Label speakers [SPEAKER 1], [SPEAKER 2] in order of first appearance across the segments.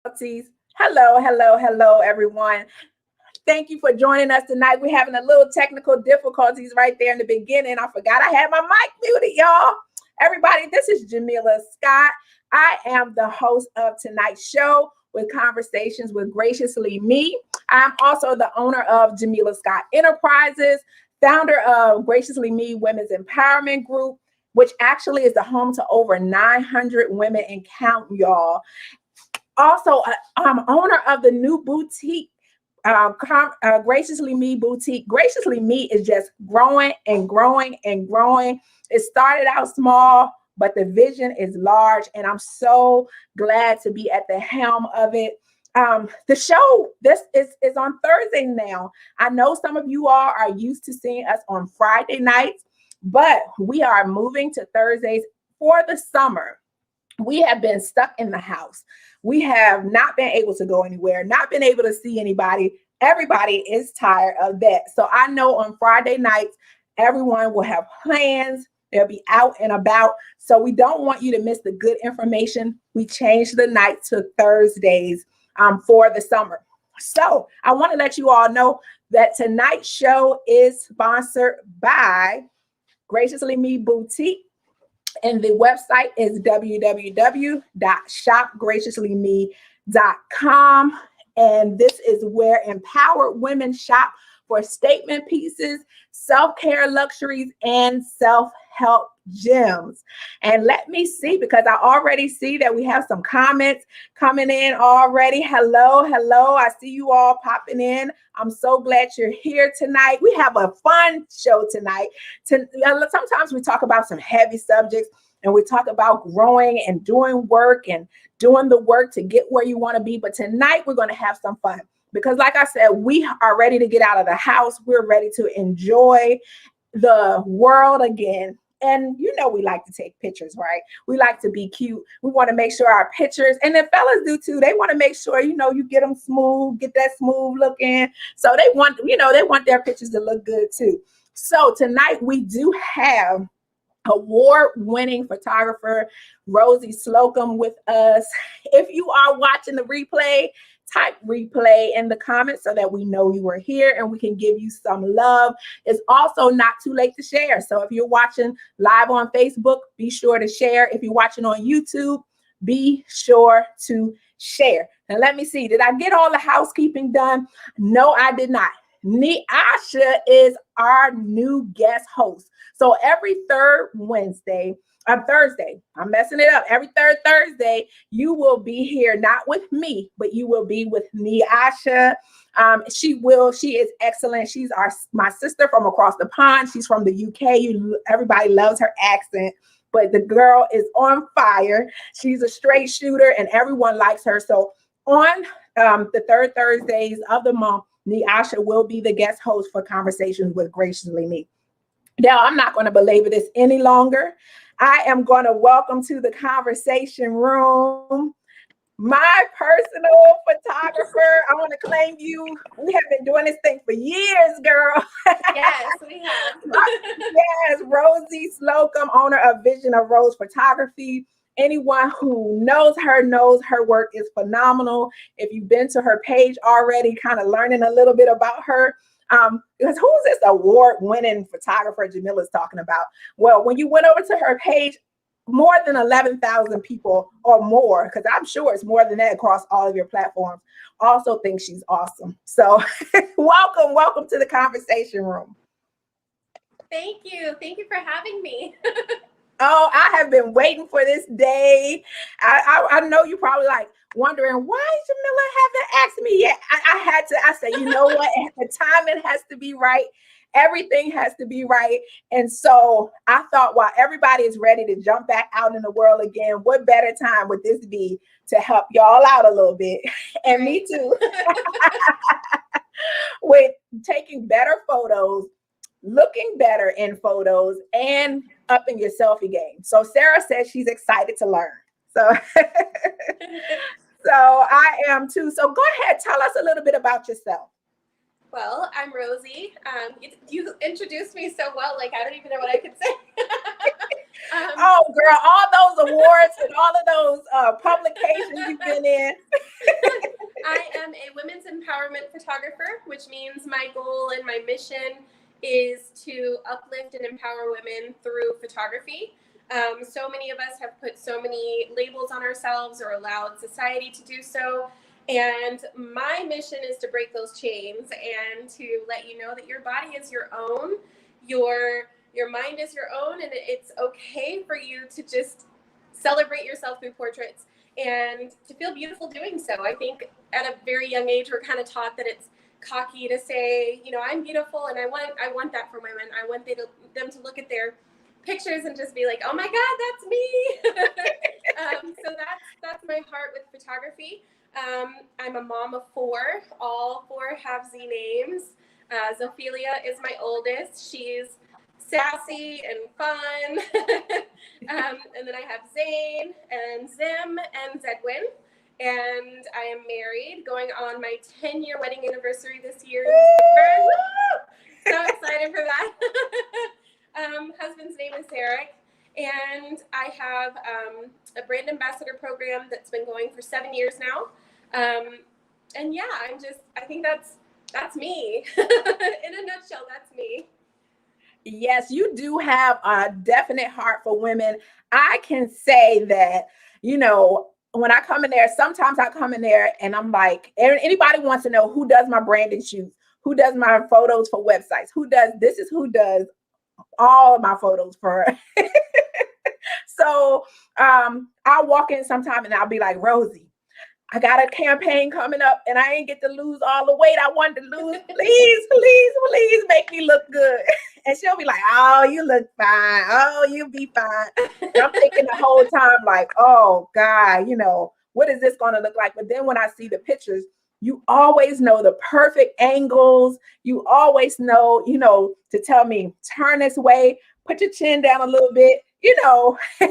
[SPEAKER 1] Selfies. Hello, hello, hello, everyone. Thank you for joining us tonight. We're having a little technical difficulties right there in the beginning. I forgot I had my mic muted, y'all. Everybody, this is Jamila Scott. I am the host of tonight's show with Conversations with Graciously Me. I'm also the owner of Jamila Scott Enterprises, founder of Graciously Me Women's Empowerment Group, which actually is the home to over 900 women and count, y'all. Also, I'm owner of the new boutique, Graciously Me Boutique. Graciously Me is just growing and growing and growing. It started out small, but the vision is large, and I'm so glad to be at the helm of it. The show, this is on Thursday now. I know some of you all are used to seeing us on Friday nights, but we are moving to Thursdays for the summer. We have been stuck in the house. We have not been able to go anywhere, not been able to see anybody. Everybody is tired of that. So I know on Friday nights, everyone will have plans. They'll be out and about. So we don't want you to miss the good information. We changed the night to Thursdays for the summer. So I want to let you all know that tonight's show is sponsored by Graciously Me Boutique. And the website is www.shopgraciouslyme.com. And this is where empowered women shop for statement pieces, self-care luxuries, and self-help gems. And let me see, because I already see that we have some comments coming in already. Hello, hello. I see you all popping in. I'm so glad you're here tonight. We have a fun show tonight. Sometimes we talk about some heavy subjects, and we talk about growing and doing work and doing the work to get where you want to be. But tonight we're going to have some fun because, like I said, we are ready to get out of the house. We're ready to enjoy the world again. And you know we like to take pictures, right? We like to be cute. We want to make sure our pictures, and the fellas do too, they want to make sure, you get them smooth, get that smooth looking. So they want, they want their pictures to look good too. So tonight we do have award-winning photographer Rosey Slocum with us. If you are watching the replay, type replay in the comments so that we know you are here and we can give you some love. It's also not too late to share. So if you're watching live on Facebook, be sure to share. If you're watching on YouTube, be sure to share. Now let me see. Did I get all the housekeeping done? No, I did not. Niasha is our new guest host. So every third Thursday, I'm messing it up. Every third Thursday, you will be here, not with me, but you will be with Niasha. She is excellent. She's my sister from across the pond. She's from the UK. Everybody loves her accent, but the girl is on fire. She's a straight shooter and everyone likes her. So on the third Thursdays of the month, Niasha will be the guest host for Conversations with Graciously Me. Now, I'm not going to belabor this any longer. I am going to welcome to the conversation room my personal photographer. I want to claim you. We have been doing this thing for years, girl.
[SPEAKER 2] Yes, we have.
[SPEAKER 1] Yes, Rosey Slocum, owner of Vision of Rose Photography. Anyone who knows her work is phenomenal. If you've been to her page already, kind of learning a little bit about her, because who's this award-winning photographer Jamila's talking about? Well, when you went over to her page, more than 11,000 people or more, because I'm sure it's more than that across all of your platforms, also think she's awesome. So welcome to the conversation room.
[SPEAKER 2] Thank you for having me.
[SPEAKER 1] Oh, I have been waiting for this day. I know you're probably like wondering why Jamila haven't asked me yet. I said, you know what? The timing has to be right. Everything has to be right. And so I thought while everybody is ready to jump back out in the world again, what better time would this be to help y'all out a little bit? And me too. With taking better photos, looking better in photos, and upping your selfie game. So Sarah says she's excited to learn. So I am too. So go ahead, tell us a little bit about yourself.
[SPEAKER 2] Well, I'm Rosey. You introduced me so well, like I don't even know what I could say.
[SPEAKER 1] Oh, girl, all those awards and all of those publications you've been in.
[SPEAKER 2] am a women's empowerment photographer, which means my goal and my mission is to uplift and empower women through photography. So many of us have put so many labels on ourselves or allowed society to do so. And my mission is to break those chains and to let you know that your body is your own, your mind is your own, and it's okay for you to just celebrate yourself through portraits and to feel beautiful doing so. I think at a very young age, we're kind of taught that it's cocky to say, you know, I'm beautiful, and I want that for women. I want them to look at their pictures and just be like, oh my God, that's me. So that's my heart with photography. I'm a mom of 4. All 4 have Z names. Zophelia is my oldest. She's sassy and fun. And then I have Zane and Zim and Zedwin. And I am married, going on my 10-year wedding anniversary this year. So excited for that. Husband's name is Eric. And I have a brand ambassador program that's been going for 7 years now. And yeah, I think that's me. In a nutshell, that's me.
[SPEAKER 1] Yes, you do have a definite heart for women. I can say that, you know, when I come in there, sometimes I come in there and I'm like, anybody wants to know who does my branding shoots, who does my photos for websites, this is who does all of my photos for. So I'll walk in sometime and I'll be like, Rosey, I got a campaign coming up and I ain't get to lose all the weight I wanted to lose. Please make me look good. And she'll be like, oh, you look fine. Oh, you'll be fine. And I'm thinking the whole time like, oh God, you know, what is this going to look like? But then when I see the pictures, you always know the perfect angles. You always know, you know, to tell me, turn this way, put your chin down a little bit, you know, you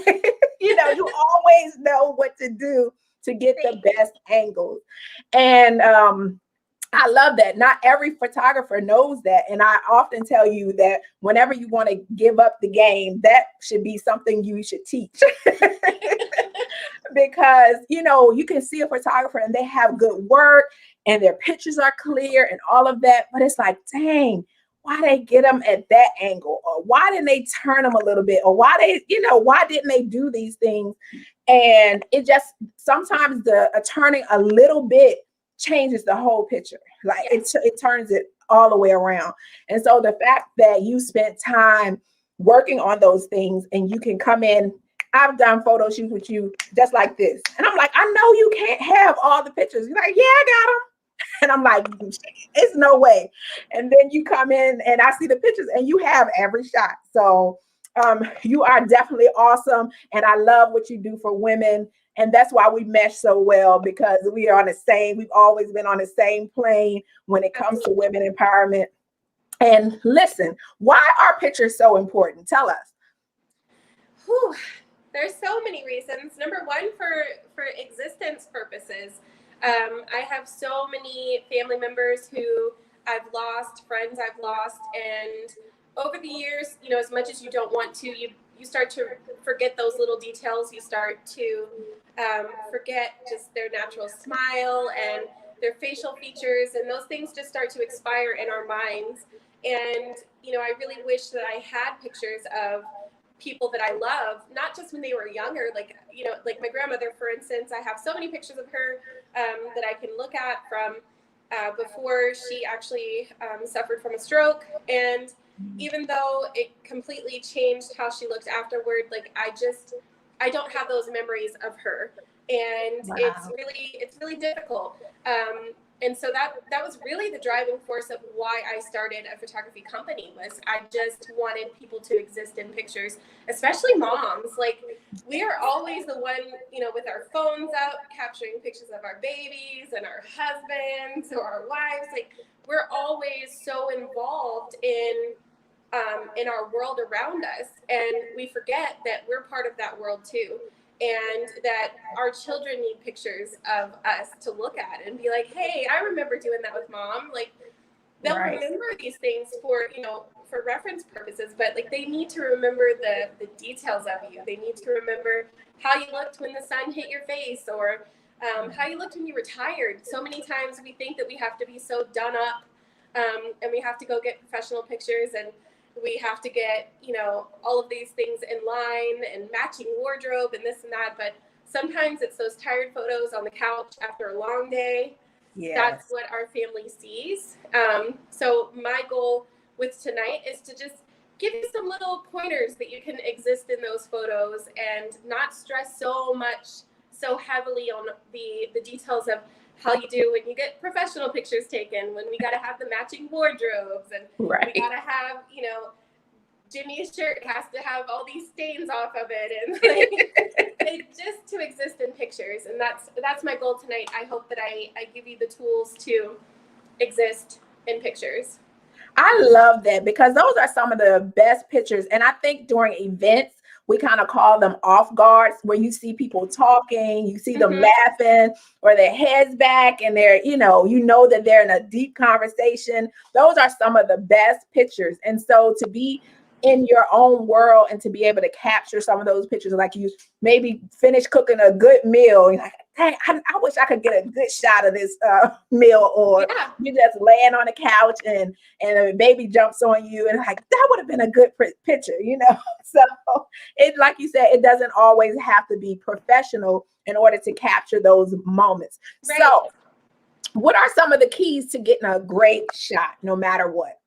[SPEAKER 1] always know what to do to get the best angles. And I love that. Not every photographer knows that. And I often tell you that whenever you want to give up the game, that should be something you should teach. Because, you know, you can see a photographer and they have good work and their pictures are clear and all of that. But it's like, dang, why they get them at that angle? Or why didn't they turn them a little bit? Or why didn't they do these things? And it just, sometimes the turning a little bit changes the whole picture. Like it turns it all the way around. And so the fact that you spent time working on those things and you can come in, I've done photo shoots with you just like this. And I'm like, I know you can't have all the pictures. You're like, yeah, I got them. And I'm like, it's no way. And then you come in and I see the pictures and you have every shot. So you are definitely awesome. And I love what you do for women. And that's why we mesh so well, because we've always been on the same plane when it comes to women empowerment. And listen, why are pictures so important? Tell us.
[SPEAKER 2] Whew. There's so many reasons. Number one, for existence purposes. I have so many family members who I've lost, friends I've lost, and over the years, you know, as much as you don't want to, you start to forget those little details. You start to forget just their natural smile and their facial features, and those things just start to expire in our minds. And, you know, I really wish that I had pictures of people that I love, not just when they were younger, like, you know, like my grandmother, for instance. I have so many pictures of her that I can look at from before she actually suffered from a stroke. And even though it completely changed how she looked afterward, like I don't have those memories of her. And wow. It's really difficult. And so that was really the driving force of why I started a photography company. Was I just wanted people to exist in pictures, especially moms. Like, we are always the one, you know, with our phones out, capturing pictures of our babies and our husbands or our wives. Like, we're always so involved in our world around us, and we forget that we're part of that world too. And that our children need pictures of us to look at and be like, hey, I remember doing that with mom. Like, they'll remember these things for reference purposes, but like, they need to remember the details of you. They need to remember how you looked when the sun hit your face, or how you looked when you were tired. So many times we think that we have to be so done up, and we have to go get professional pictures, and we have to get, all of these things in line and matching wardrobe and this and that. But sometimes it's those tired photos on the couch after a long day.
[SPEAKER 1] Yes.
[SPEAKER 2] That's what our family sees. So my goal with tonight is to just give you some little pointers that you can exist in those photos and not stress so heavily on the details of how you do when you get professional pictures taken, when we got to have the matching wardrobes, and
[SPEAKER 1] Right.
[SPEAKER 2] we got to have, Jimmy's shirt has to have all these stains off of it, and just to exist in pictures. And that's my goal tonight. I hope that I give you the tools to exist in pictures.
[SPEAKER 1] I love that, because those are some of the best pictures. And I think during events, we kind of call them off guards, where you see people talking, you see them laughing, or their heads back, and they're, you know that they're in a deep conversation. Those are some of the best pictures. And so to be in your own world and to be able to capture some of those pictures, like you maybe finish cooking a good meal, you're like, dang, I wish I could get a good shot of this meal, or you just laying on the couch and a baby jumps on you, and like, that would have been a good picture, So it, like you said, it doesn't always have to be professional in order to capture those moments. Right. So what are some of the keys to getting a great shot, no matter what?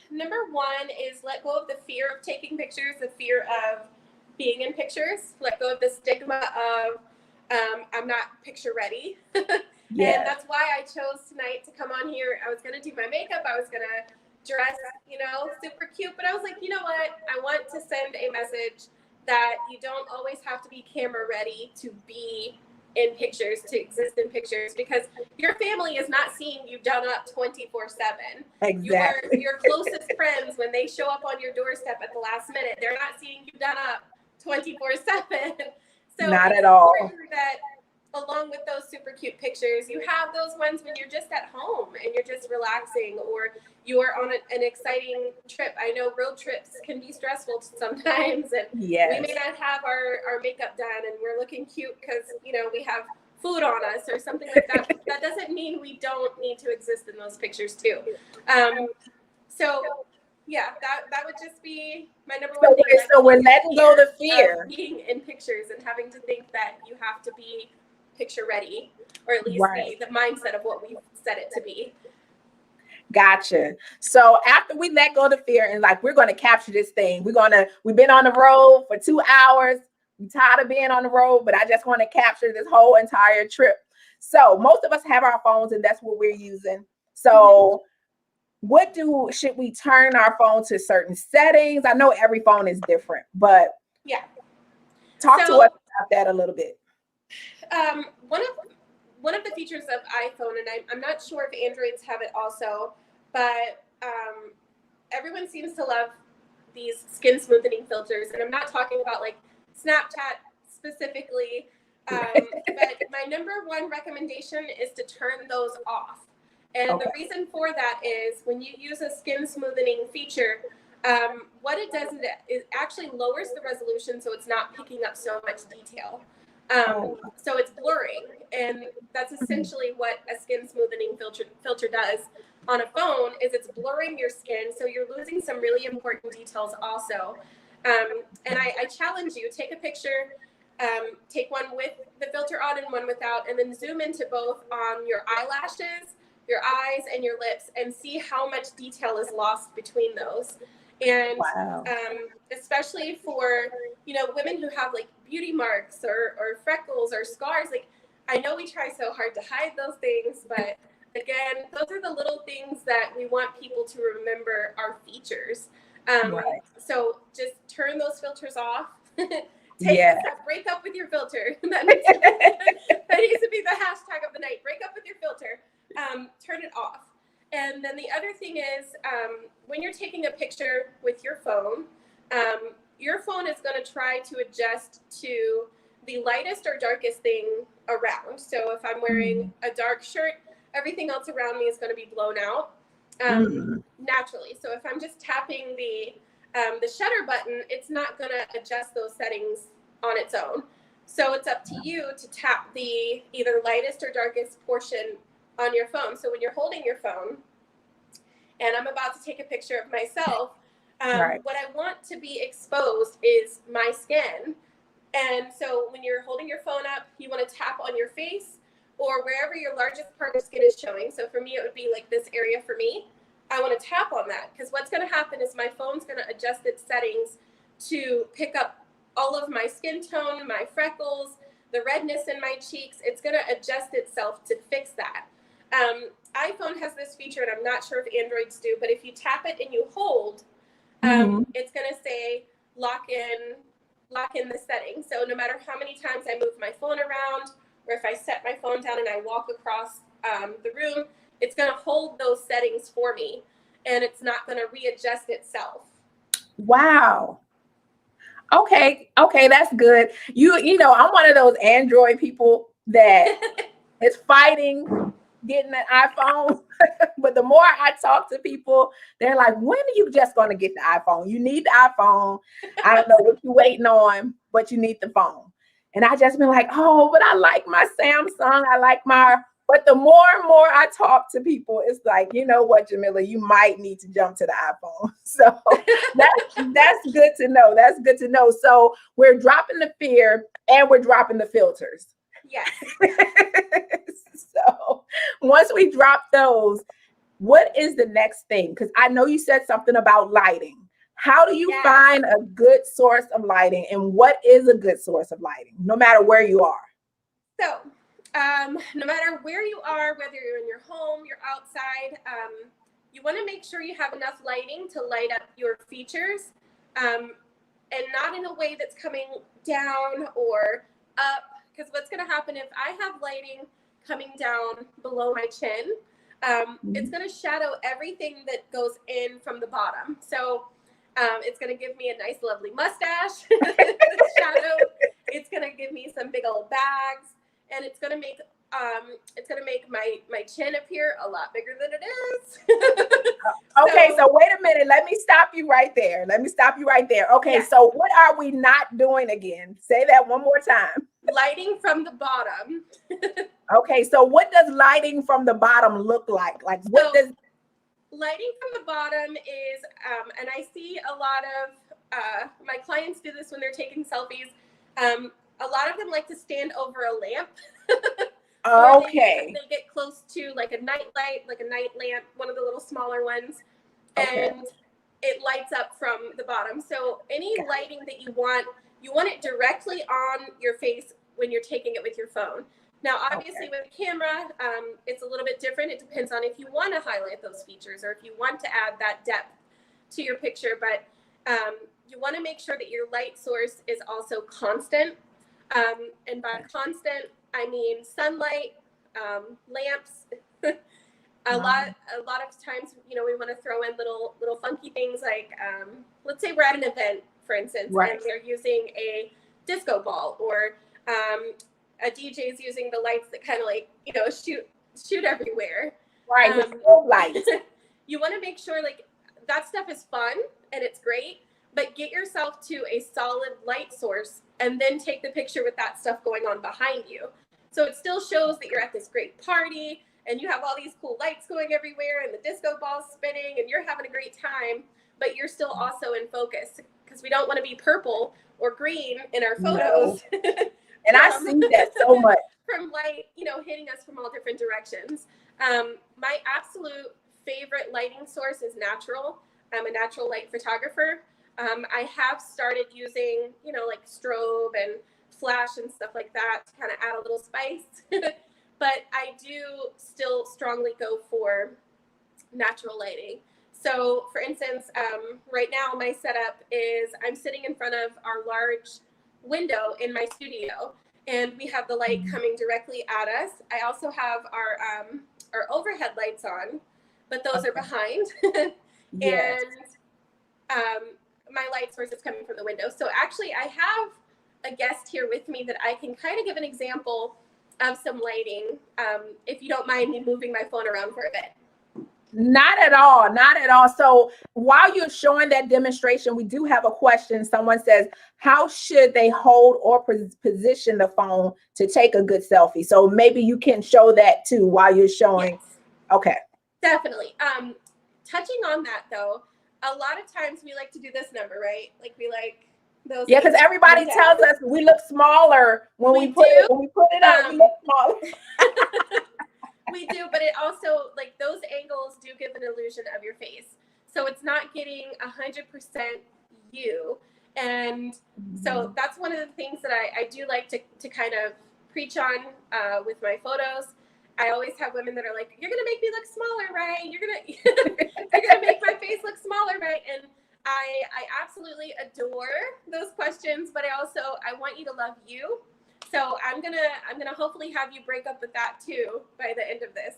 [SPEAKER 2] Number one is let go of the fear of taking pictures, the fear of being in pictures. Let go of the stigma of I'm not picture ready. Yes. And that's why I chose tonight to come on here. I was going to do my makeup. I was going to dress, super cute. But I was like, you know what? I want to send a message that you don't always have to be camera ready to be in pictures, to exist in pictures, because your family is not seeing you done up 24/7.
[SPEAKER 1] Exactly.
[SPEAKER 2] Your closest friends, when they show up on your doorstep at the last minute, they're not seeing you done up 24/7. So
[SPEAKER 1] not at all.
[SPEAKER 2] That along with those super cute pictures, you have those ones when you're just at home and you're just relaxing, or you're on an exciting trip. I know road trips can be stressful sometimes, and we may not have our makeup done and we're looking cute because, we have food on us or something like that. That doesn't mean we don't need to exist in those pictures too. So yeah, that would just be my number one thing.
[SPEAKER 1] So we're letting go of the fear.
[SPEAKER 2] Being in pictures and having to think that you have to be picture ready, or at least the mindset of what we set it to be.
[SPEAKER 1] Gotcha. So after we let go of the fear and like, we're going to capture this thing, we've been on the road for 2 hours. I'm tired of being on the road, but I just want to capture this whole entire trip. So most of us have our phones, and that's what we're using. So should we turn our phone to certain settings? I know every phone is different, but talk to us about that a little bit.
[SPEAKER 2] One of the features of iPhone, and I'm not sure if Androids have it also, but everyone seems to love these skin smoothing filters, and I'm not talking about like Snapchat specifically, but my number one recommendation is to turn those off. And the reason for that is when you use a skin smoothing feature, what it does is it actually lowers the resolution, so it's not picking up so much detail. So it's blurring, and that's essentially what a skin smoothing filter does on a phone, is it's blurring your skin, so you're losing some really important details also. And I challenge you, take a picture, take one with the filter on and one without, and then zoom into both on your eyelashes, your eyes, and your lips, and see how much detail is lost between those. And especially for, women who have like beauty marks or freckles or scars, like, I know we try so hard to hide those things, but again, those are the little things that we want people to remember are features. So just turn those filters off. Break up with your filter. That needs to be the hashtag of the night. Break up with your filter. Turn it off. And then the other thing is, when you're taking a picture with your phone is going to try to adjust to the lightest or darkest thing around. So if I'm wearing a dark shirt, everything else around me is going to be blown out naturally. So if I'm just tapping the shutter button, it's not going to adjust those settings on its own. So it's up to you to tap the either lightest or darkest portion on your phone. So when you're holding your phone and I'm about to take a picture of myself, what I want to be exposed is my skin. And so when you're holding your phone up, you want to tap on your face or wherever your largest part of skin is showing. So for me, it would be like this area for me. I want to tap on that because what's going to happen is my phone's going to adjust its settings to pick up all of my skin tone, my freckles, the redness in my cheeks. It's going to adjust itself to fix that. iPhone has this feature, and I'm not sure if Androids do, but if you tap it and you hold, it's going to say lock in the settings. So no matter how many times I move my phone around, or if I set my phone down and I walk across the room, it's going to hold those settings for me, and it's not going to readjust itself.
[SPEAKER 1] Wow. Okay, that's good. You know, I'm one of those Android people that is fighting getting an iPhone. But the more I talk to people, they're like, when are you just going to get the iPhone? You need the iPhone. I don't know what you're waiting on, but you need the phone. And I just been like, oh, but I like my Samsung. But the more and more I talk to people, it's like, you know what, Jamila, you might need to jump to the iPhone. So that's good to know. That's good to know. So we're dropping the fear and we're dropping the filters.
[SPEAKER 2] Yes.
[SPEAKER 1] So once we drop those, what is the next thing? Because I know you said something about lighting. How do you find a good source of lighting, and what is a good source of lighting, no matter where you are?
[SPEAKER 2] So no matter where you are, whether you're in your home, you're outside, you want to make sure you have enough lighting to light up your features, and not in a way that's coming down or up, because what's going to happen if I have lighting coming down below my chin, it's going to shadow everything that goes in from the bottom. So it's going to give me a nice, lovely mustache shadow. It's going to give me some big old bags, and it's going to make my chin appear a lot bigger than it is.
[SPEAKER 1] Okay, so wait a minute. Let me stop you right there. Okay, so what are we not doing again? Say that one more time.
[SPEAKER 2] Lighting from the bottom.
[SPEAKER 1] Okay, so what does lighting from the bottom look like? Like, what does
[SPEAKER 2] lighting from the bottom is, and I see a lot of my clients do this when they're taking selfies. A lot of them like to stand over a lamp.
[SPEAKER 1] Okay.
[SPEAKER 2] They get close to like a night light, like a night lamp, one of the little smaller ones, and it lights up from the bottom. So any lighting that you want it directly on your face when you're taking it with your phone. Now, obviously with a camera, it's a little bit different. It depends on if you want to highlight those features or if you want to add that depth to your picture, but you want to make sure that your light source is also constant. And by constant, I mean sunlight, lamps. A lot of times, you know, we want to throw in little funky things like, let's say we're at an event, for instance, and they're using a disco ball, or a DJ is using the lights that kind of like, you know, shoot everywhere.
[SPEAKER 1] Right, the full lights.
[SPEAKER 2] You want to make sure like that stuff is fun and it's great, but get yourself to a solid light source and then take the picture with that stuff going on behind you. So it still shows that you're at this great party and you have all these cool lights going everywhere and the disco ball's spinning and you're having a great time, but you're still also in focus, because we don't want to be purple or green in our photos. No.
[SPEAKER 1] And I see that so much.
[SPEAKER 2] From light, you know, hitting us from all different directions. My absolute favorite lighting source is natural. I'm a natural light photographer. I have started using, you know, like strobe and flash and stuff like that to kind of add a little spice. But I do still strongly go for natural lighting. So for instance, right now my setup is I'm sitting in front of our large window in my studio, and we have the light coming directly at us. I also have our overhead lights on, but those are behind. And my light source is coming from the window. So actually I have a guest here with me that I can kind of give an example of some lighting, if you don't mind me moving my phone around for a bit.
[SPEAKER 1] Not at all. Not at all. So while you're showing that demonstration, we do have a question. Someone says, how should they hold or position the phone to take a good selfie? So maybe you can show that too while you're showing.
[SPEAKER 2] Yes,
[SPEAKER 1] Okay.
[SPEAKER 2] definitely. Touching on that though, a lot of times we like to do this number, right? Like we like those.
[SPEAKER 1] Yeah, because everybody tells us we look smaller when we put it up. We look smaller.
[SPEAKER 2] We do, but it also, like, those angles do give an illusion of your face. So it's not getting 100% you. And so that's one of the things that I do like to kind of preach on with my photos. I always have women that are like, you're going to make me look smaller, right? You're going to make my face look smaller, right? And I absolutely adore those questions, but I want you to love you. So I'm gonna hopefully have you break up with that too by the end of this.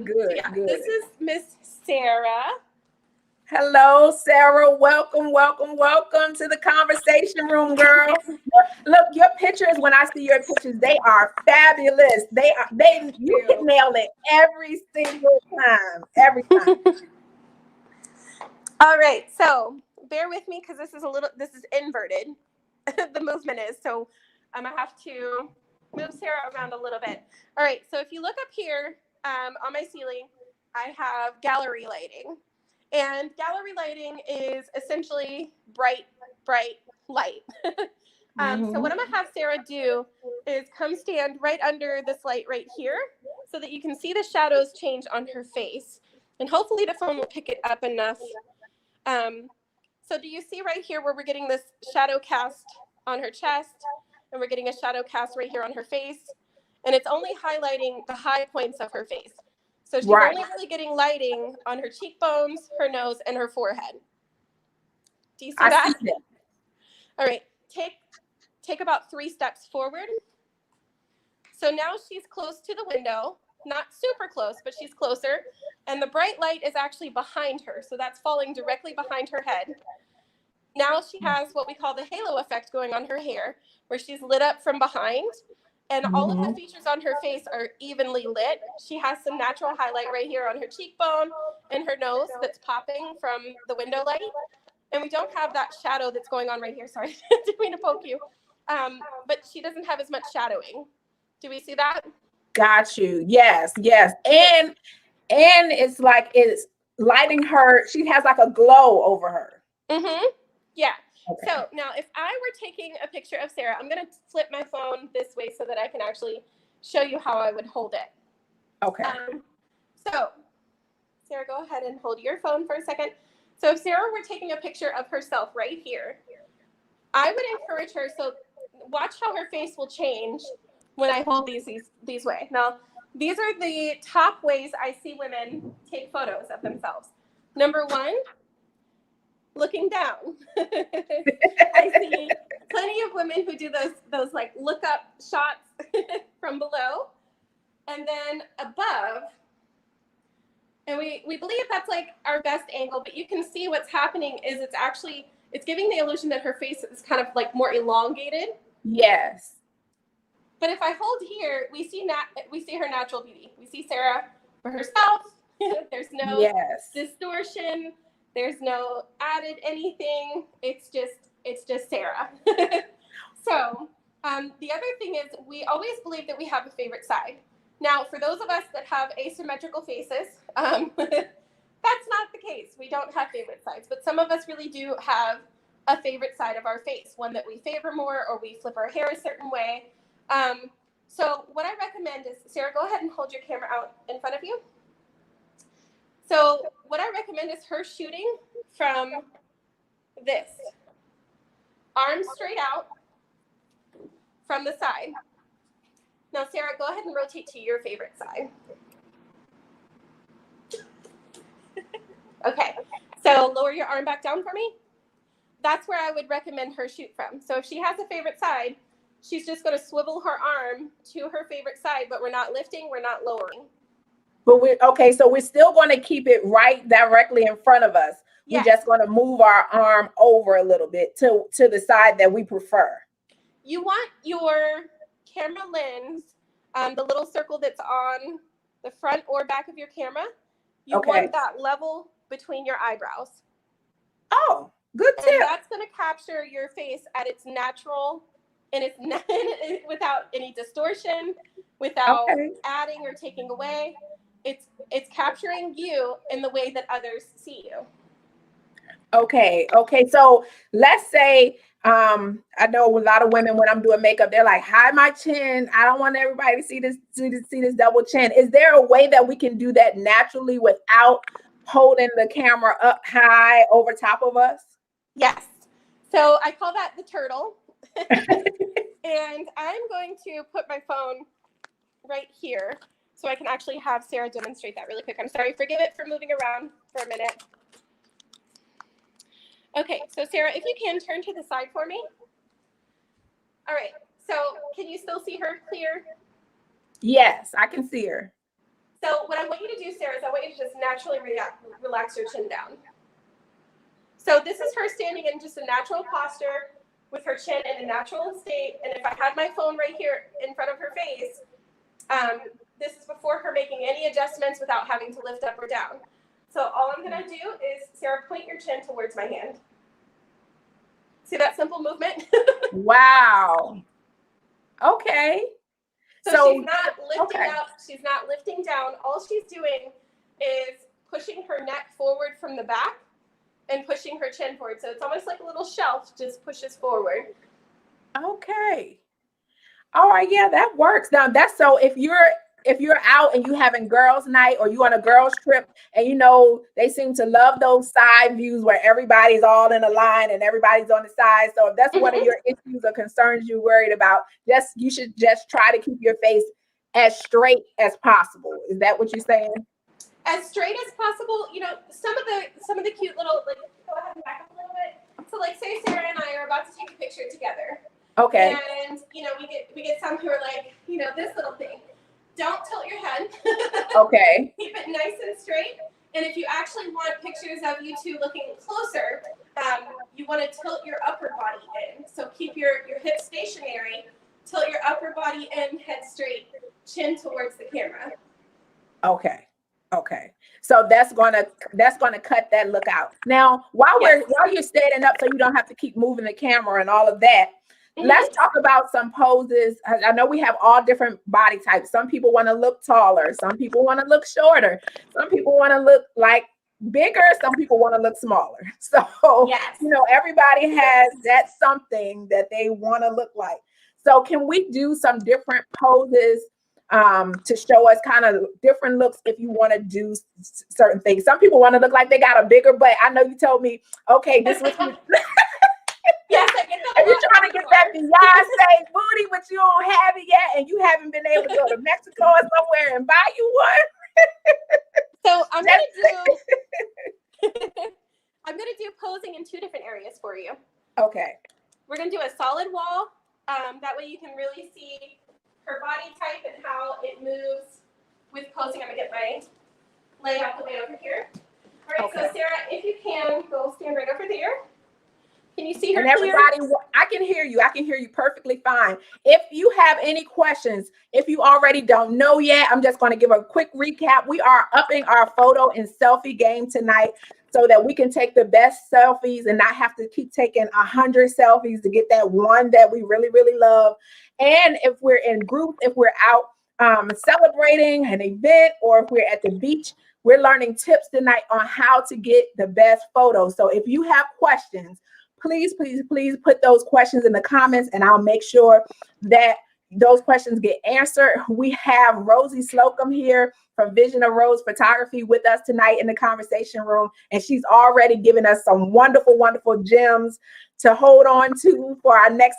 [SPEAKER 1] Good.
[SPEAKER 2] This is Miss Sarah.
[SPEAKER 1] Hello, Sarah. Welcome to the conversation room, girl. Look, your pictures, when I see your pictures, they are fabulous. You can nail it every single time. Every time.
[SPEAKER 2] All right, so bear with me because this is inverted. The movement is, so I'm gonna have to move Sarah around a little bit. All right, so if you look up here on my ceiling, I have gallery lighting. And gallery lighting is essentially bright light. So what I'm gonna have Sarah do is come stand right under this light right here so that you can see the shadows change on her face. And hopefully the phone will pick it up enough. So do you see right here where we're getting this shadow cast on her chest, and we're getting a shadow cast right here on her face, and it's only highlighting the high points of her face. So she's only really getting lighting on her cheekbones, her nose, and her forehead. Do you see that?
[SPEAKER 1] See that.
[SPEAKER 2] All right, take about 3 steps forward. So now she's close to the window, not super close, but she's closer, and the bright light is actually behind her, so that's falling directly behind her head. Now she has what we call the halo effect going on her hair, where she's lit up from behind, and all of the features on her face are evenly lit. She has some natural highlight right here on her cheekbone and her nose that's popping from the window light. And we don't have that shadow that's going on right here. Sorry, didn't mean to poke you. But she doesn't have as much shadowing. Do we see that?
[SPEAKER 1] Got you. Yes. And it's like it's lighting her. She has like a glow over her.
[SPEAKER 2] Yeah. Okay. So now if I were taking a picture of Sarah, I'm going to flip my phone this way so that I can actually show you how I would hold it.
[SPEAKER 1] Okay.
[SPEAKER 2] So Sarah, go ahead and hold your phone for a second. So if Sarah were taking a picture of herself right here, I would encourage her. So watch how her face will change when I hold these way. Now, these are the top ways I see women take photos of themselves. Number 1, looking down. I see plenty of women who do those like look up shots from below and then above. And we believe that's like our best angle, but you can see what's happening is it's giving the illusion that her face is kind of like more elongated.
[SPEAKER 1] Yes.
[SPEAKER 2] But if I hold here, we see her natural beauty. We see Sarah for herself. There's no distortion. There's no added anything. It's just Sarah. So the other thing is we always believe that we have a favorite side. Now, for those of us that have asymmetrical faces, that's not the case. We don't have favorite sides, but some of us really do have a favorite side of our face, one that we favor more, or we flip our hair a certain way. So what I recommend is, Sarah, go ahead and hold your camera out in front of you. So what I recommend is her shooting from this. Arms straight out from the side. Now, Sarah, go ahead and rotate to your favorite side. Okay, so lower your arm back down for me. That's where I would recommend her shoot from. So if she has a favorite side, she's just going to swivel her arm to her favorite side, but we're not lifting, we're not lowering.
[SPEAKER 1] But so we're still going to keep it right directly in front of us. Yes. We're just going to move our arm over a little bit to the side that we prefer.
[SPEAKER 2] You want your camera lens, the little circle that's on the front or back of your camera, You
[SPEAKER 1] Okay.
[SPEAKER 2] want that level between your eyebrows.
[SPEAKER 1] Oh, good tip.
[SPEAKER 2] And that's going to capture your face at its natural, and it's not, without any distortion, without adding or taking away. It's capturing you in the way that others see you.
[SPEAKER 1] Okay. So let's say, I know a lot of women when I'm doing makeup, they're like, hide my chin. I don't want everybody to see this double chin. Is there a way that we can do that naturally without holding the camera up high over top of us?
[SPEAKER 2] Yes. So I call that the turtle. And I'm going to put my phone right here so I can actually have Sarah demonstrate that really quick. I'm sorry, forgive it for moving around for a minute. Okay, so Sarah, if you can turn to the side for me. All right, so can you still see her clear?
[SPEAKER 1] Yes, I can see her.
[SPEAKER 2] So what I want you to do, Sarah, is I want you to just naturally relax your chin down. So this is her standing in just a natural posture with her chin in a natural state. And if I had my phone right here in front of her face, this is before her making any adjustments without having to lift up or down. So all I'm going to do is, Sarah, point your chin towards my hand. See that simple movement?
[SPEAKER 1] Wow. Okay.
[SPEAKER 2] So she's not lifting up, she's not lifting down. All she's doing is pushing her neck forward from the back and pushing her chin forward. So it's almost like a little shelf, just pushes forward.
[SPEAKER 1] Okay. All right, yeah, that works. Now that's so if you're out and you having girls' night or you on a girls' trip and you know they seem to love those side views where everybody's all in a line and everybody's on the side. So if that's one of your issues or concerns you're worried about, you should just try to keep your face as straight as possible. Is that what you're saying?
[SPEAKER 2] As straight as possible. You know, some of the cute little, like, go ahead and back up a little bit. So like say Sarah and I are about to take a picture together.
[SPEAKER 1] Okay.
[SPEAKER 2] And you know, we get some who are like, you know, this little thing. Don't tilt your head.
[SPEAKER 1] Okay.
[SPEAKER 2] Keep it nice and straight. And if you actually want pictures of you two looking closer, you want to tilt your upper body in. So keep your hips stationary, tilt your upper body in, head straight, chin towards the camera.
[SPEAKER 1] Okay. So that's gonna cut that look out. Now, while you're standing up, so you don't have to keep moving the camera and all of that. Let's talk about some poses. I know we have all different body types. Some people want to look taller. Some people want to look shorter. Some people want to look like bigger. Some people want to look smaller. So, you know, everybody has that something that they want to look like. So can we do some different poses to show us kind of different looks if you want to do certain things? Some people want to look like they got a bigger butt. I know you told me, okay, this was
[SPEAKER 2] yes, I get that.
[SPEAKER 1] And you're trying to get that Beyonce booty, but you don't have it yet, and you haven't been able to go to Mexico or somewhere and buy you one.
[SPEAKER 2] So I'm gonna do posing in two different areas for you.
[SPEAKER 1] Okay.
[SPEAKER 2] We're gonna do a solid wall. That way you can really see her body type and how it moves with posing. I'm gonna get my leg out the way over here. All right, so Sarah, if you can, go stand right over there. Can you see her? And
[SPEAKER 1] everybody, I can hear you. I can hear you perfectly fine. If you have any questions, if you already don't know yet, I'm just going to give a quick recap. We are upping our photo and selfie game tonight so that we can take the best selfies and not have to keep taking 100 selfies to get that one that we really, really love. And if we're in group, if we're out celebrating an event, or if we're at the beach, we're learning tips tonight on how to get the best photos. So if you have questions, please put those questions in the comments and I'll make sure that those questions get answered. We have Rosey Slocum here from Vision of Rose Photography with us tonight in the conversation room. And she's already given us some wonderful, wonderful gems to hold on to for our next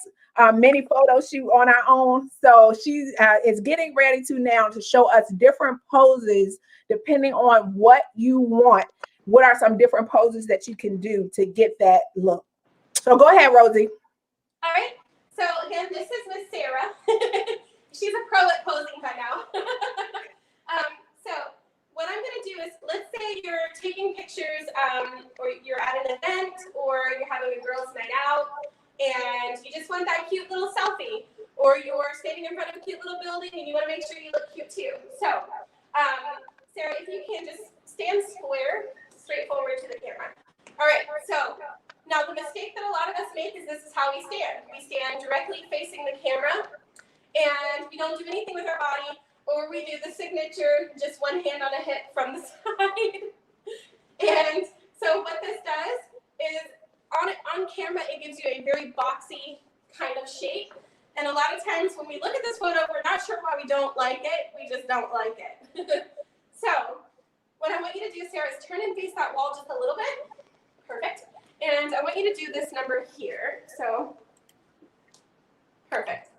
[SPEAKER 1] mini photo shoot on our own. So she is getting ready now to show us different poses depending on what you want. What are some different poses that you can do to get that look? So go ahead, Rosey.
[SPEAKER 2] All right. So again, this is Miss Sarah. She's a pro at posing by now. So what I'm going to do is, let's say you're taking pictures or you're at an event or you're having a girls' night out and you just want that cute little selfie, or you're standing in front of a cute little building and you want to make sure you look cute too. So Sarah, if you can just stand square, straight forward to the camera. All right, so now the mistake that a lot of us make is this is how we stand. We stand directly facing the camera, and we don't do anything with our body, or we do the signature, just one hand on a hip from the side. And so what this does is on camera, it gives you a very boxy kind of shape. And a lot of times when we look at this photo, we're not sure why we don't like it. We just don't like it. So what I want you to do, Sarah, is turn and face that wall just a little bit. Perfect. And I want you to do this number here. So perfect.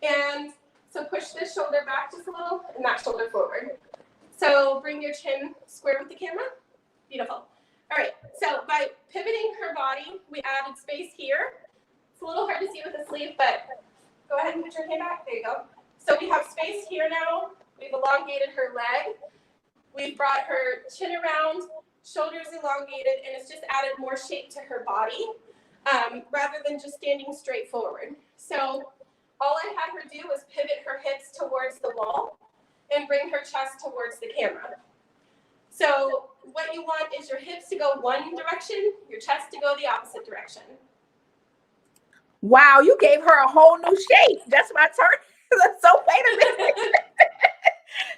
[SPEAKER 2] And so push this shoulder back just a little and that shoulder forward. So bring your chin square with the camera. Beautiful. All right, so by pivoting her body, we added space here. It's a little hard to see with the sleeve, but go ahead and put your hand back. There you go. So we have space here now. We've elongated her leg. We've brought her chin around, shoulders elongated, and it's just added more shape to her body rather than just standing straight forward. So all I had her do was pivot her hips towards the wall and bring her chest towards the camera. So what you want is your hips to go one direction, your chest to go the opposite direction.
[SPEAKER 1] Wow, you gave her a whole new shape. That's my turn. So wait a minute.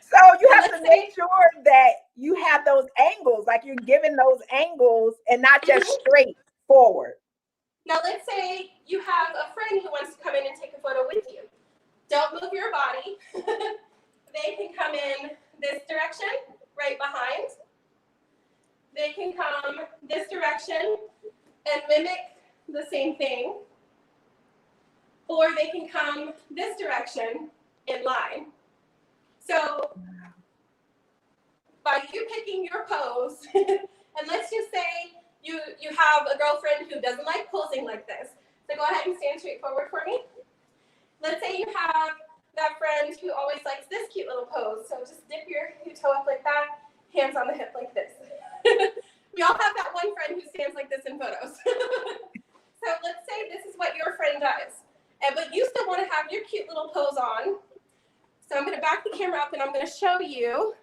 [SPEAKER 1] So you have to make sure that you have those angles, like you're giving those angles and not just straight forward.
[SPEAKER 2] Now let's say you have a friend who wants to come in and take a photo with you. Don't move your body. They can come in this direction, right behind. They can come this direction and mimic the same thing. Or they can come this direction in line. So by you picking your pose, and let's just say you have a girlfriend who doesn't like posing like this. So go ahead and stand straight forward for me. Let's say you have that friend who always likes this cute little pose. So just dip your toe up like that, hands on the hip like this. We all have that one friend who stands like this in photos. So let's say this is what your friend does. But you still want to have your cute little pose on. So I'm going to back the camera up and I'm going to show you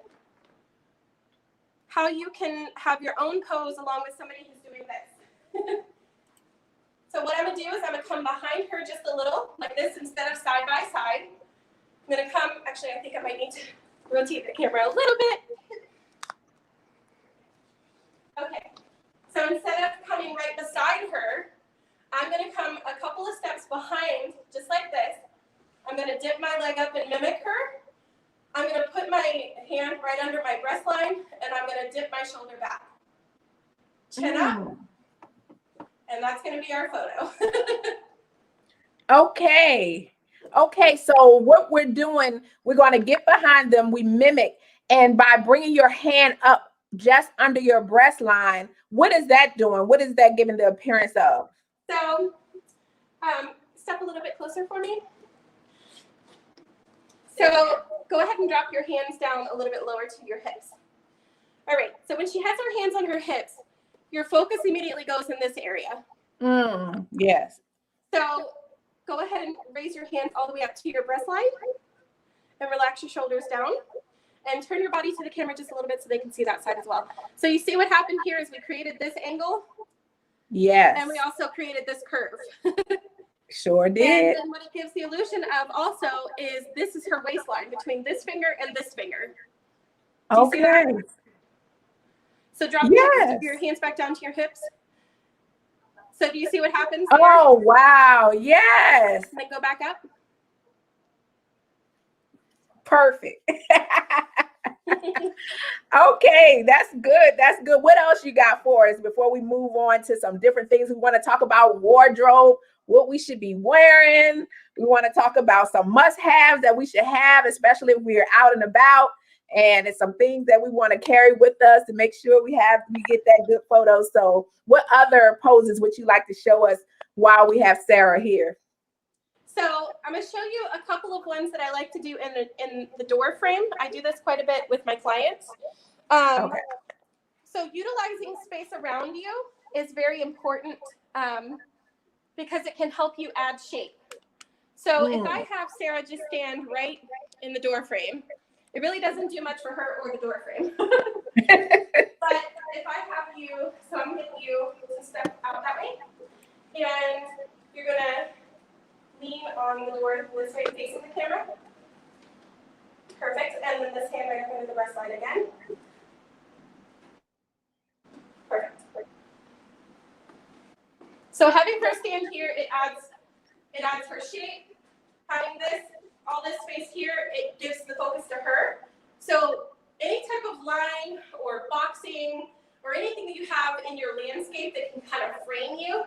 [SPEAKER 2] how you can have your own pose along with somebody who's doing this. So what I'm going to do is I'm going to come behind her just a little, like this, instead of side by side. I'm going to come, actually I think I might need to rotate the camera a little bit. Okay, so instead of coming right beside her, I'm going to come a couple of steps behind, just like this. I'm going to dip my leg up and mimic her. I'm going to put my hand right under my breast line, and I'm going to dip my shoulder back. Chin up, and that's going to be our photo.
[SPEAKER 1] Okay. Okay, so what we're doing, we're going to get behind them, we mimic, and by bringing your hand up just under your breast line, what is that doing? What is that giving the appearance of?
[SPEAKER 2] So step a little bit closer for me. So go ahead and drop your hands down a little bit lower to your hips. All right, so when she has her hands on her hips, your focus immediately goes in this area.
[SPEAKER 1] Yes.
[SPEAKER 2] So go ahead and raise your hands all the way up to your breast line and relax your shoulders down and turn your body to the camera just a little bit so they can see that side as well. So you see what happened here is we created this angle.
[SPEAKER 1] Yes.
[SPEAKER 2] And we also created this curve.
[SPEAKER 1] Sure did.
[SPEAKER 2] And then what it gives the illusion of also is this is her waistline between this finger and this finger. Do you see that? So drop your hands back down to your hips. So do you see what happens there?
[SPEAKER 1] Oh, wow. Yes.
[SPEAKER 2] And then go back up.
[SPEAKER 1] Perfect. Okay, that's good. That's good. What else you got for us before we move on to some different things? We want to talk about wardrobe, what we should be wearing. We want to talk about some must-haves that we should have, especially if we're out and about. And it's some things that we want to carry with us to make sure we get that good photo. So what other poses would you like to show us while we have Sarah here?
[SPEAKER 2] So I'm going to show you a couple of ones that I like to do in the door frame. I do this quite a bit with my clients. Okay. So utilizing space around you is very important because it can help you add shape. So if I have Sarah just stand right in the door frame, it really doesn't do much for her or the door frame. you to step out that way. And you're going to lean on the door this way facing the camera. Perfect. And then this hand right up into the breast line again. Perfect. So having her stand here, it adds her shape. Having all this space here, it gives the focus to her. So any type of line or boxing or anything that you have in your landscape that can kind of frame you,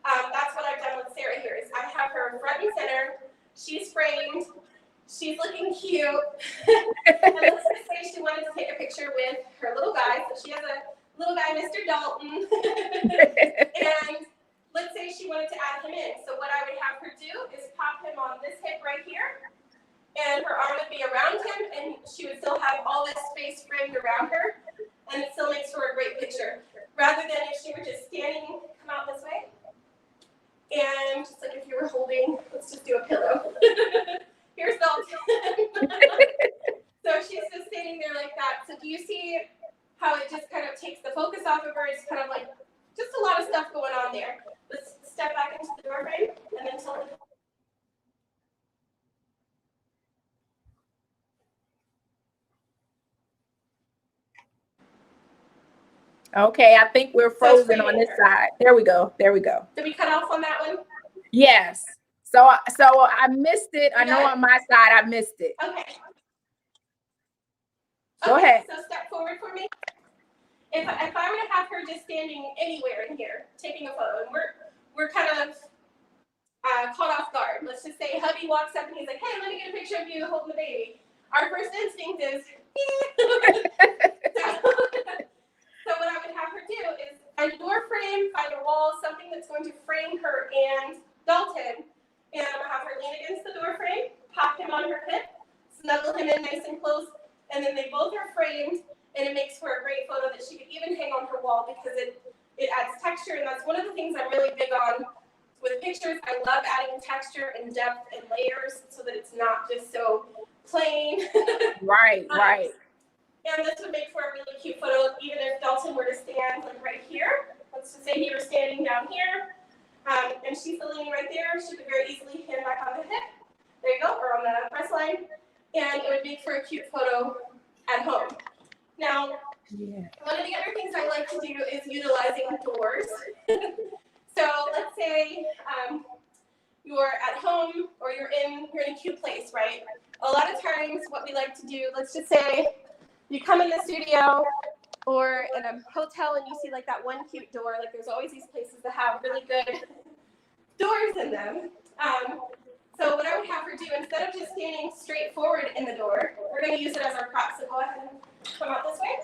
[SPEAKER 2] that's what I've done with Sarah here. Is I have her front and center. She's framed. She's looking cute. And let's just say she wanted to take a picture with her little guy. So she has a little guy, Mr. Dalton. And let's say she wanted to add him in. So what I would have her do is pop him on this hip right here. And her arm would be around him. And she would still have all this space framed around her. And it still makes for a great picture. Rather than if she were just standing, come out this way. And just like if you were holding, let's just do a pillow. Here's Dalton. So she's just standing there like that. So do you see how it just kind of takes the focus off of her? It's kind of like just a lot of stuff going on there. Let's step back into the door frame and then tilt it.
[SPEAKER 1] Okay, I think we're frozen on this side. There we go. There we go.
[SPEAKER 2] Did we cut off on that one?
[SPEAKER 1] Yes. So I missed it. I know on my side I missed it.
[SPEAKER 2] Okay.
[SPEAKER 1] Go ahead.
[SPEAKER 2] So step forward for me. If I were to have her just standing anywhere in here, taking a photo, and we're kind of caught off guard. Let's just say hubby walks up and he's like, "Hey, let me get a picture of you holding the baby." Our first instinct is, so what I would have her do is find a door frame, find a wall, something that's going to frame her and Dalton, and I'm gonna have her lean against the door frame, pop him on her hip, snuggle him in nice and close, and then they both are framed, and it makes for a great photo that she could even hang on her wall because it adds texture, and that's one of the things I'm really big on with pictures. I love adding texture and depth and layers so that it's not just so plain.
[SPEAKER 1] Right, right.
[SPEAKER 2] And this would make for a really cute photo, even if Dalton were to stand like right here. Let's just say he were standing down here, and she's leaning right there. She could very easily hit him back on the hip. There you go, or on the breast line. And it would make for a cute photo at home. Now, one of the other things I like to do is utilizing doors. So let's say you're at home or you're in a cute place, right? A lot of times what we like to do, let's just say you come in the studio or in a hotel and you see like that one cute door, like there's always these places that have really good doors in them. So what I would have her do, instead of just standing straight forward in the door, we're going to use it as our prop. So go ahead and come out this way.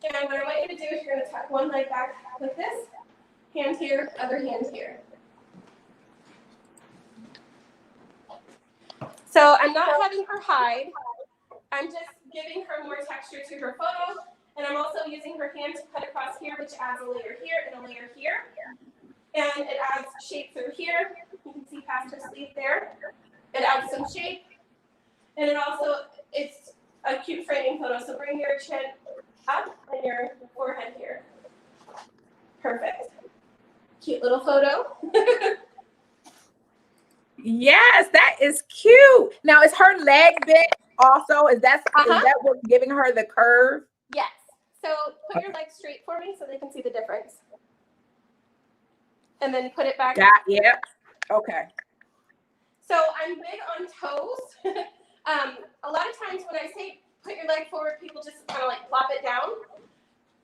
[SPEAKER 2] And what I want you to do is you're going to tuck one leg back like this. Hand here, other hand here. So I'm not having her hide. I'm just giving her more texture to her photo. And I'm also using her hand to cut across here, which adds a layer here and a layer here. And it adds shape through here. You can see past her sleeve there. It adds some shape. And it also, it's a cute framing photo. So bring your chin up and your forehead here. Perfect. Cute little photo.
[SPEAKER 1] Yes, that is cute. Now, is her leg bent also? Is that what's giving her the curve?
[SPEAKER 2] Yes. So put your legs straight for me so they can see the difference. And then put it back.
[SPEAKER 1] Yep. Okay.
[SPEAKER 2] So I'm big on toes. A lot of times when I say put your leg forward, people just kind of like plop it down.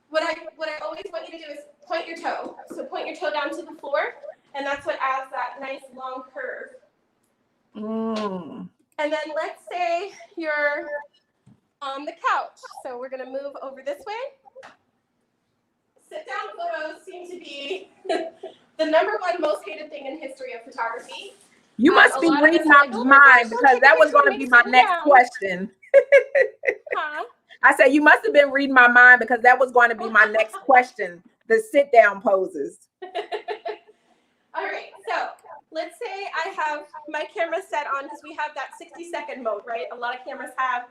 [SPEAKER 2] What I always want you to do is point your toe. So point your toe down to the floor, and that's what adds that nice long curve. And then let's say you're on the couch. So we're going to move over this way. Sit down photos seem to be the number one most hated thing in history of photography.
[SPEAKER 1] You must be reading my mind because that was going to be my next question.
[SPEAKER 2] Huh?
[SPEAKER 1] I said, you must have been reading my mind because that was going to be my next question, the sit down poses.
[SPEAKER 2] All right, so let's say I have my camera set on because we have that 60-second mode, right? A lot of cameras have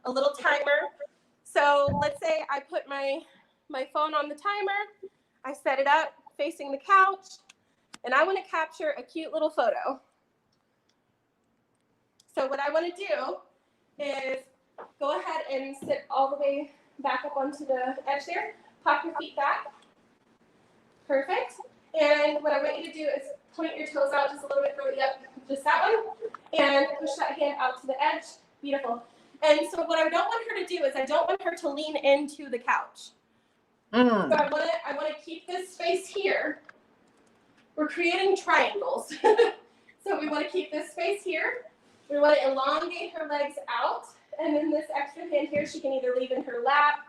[SPEAKER 2] a little timer. So let's say I put my phone on the timer. I set it up facing the couch, and I want to capture a cute little photo. So what I want to do is go ahead and sit all the way back up onto the edge there. Pop your feet back. Perfect. And what I want you to do is point your toes out just a little bit further. Yep, just that one. And push that hand out to the edge. Beautiful. And so what I don't want her to do is I don't want her to lean into the couch. So I want to keep this space here. We're creating triangles. So we want to keep this space here. We want to elongate her legs out. And then this extra hand here, she can either leave in her lap,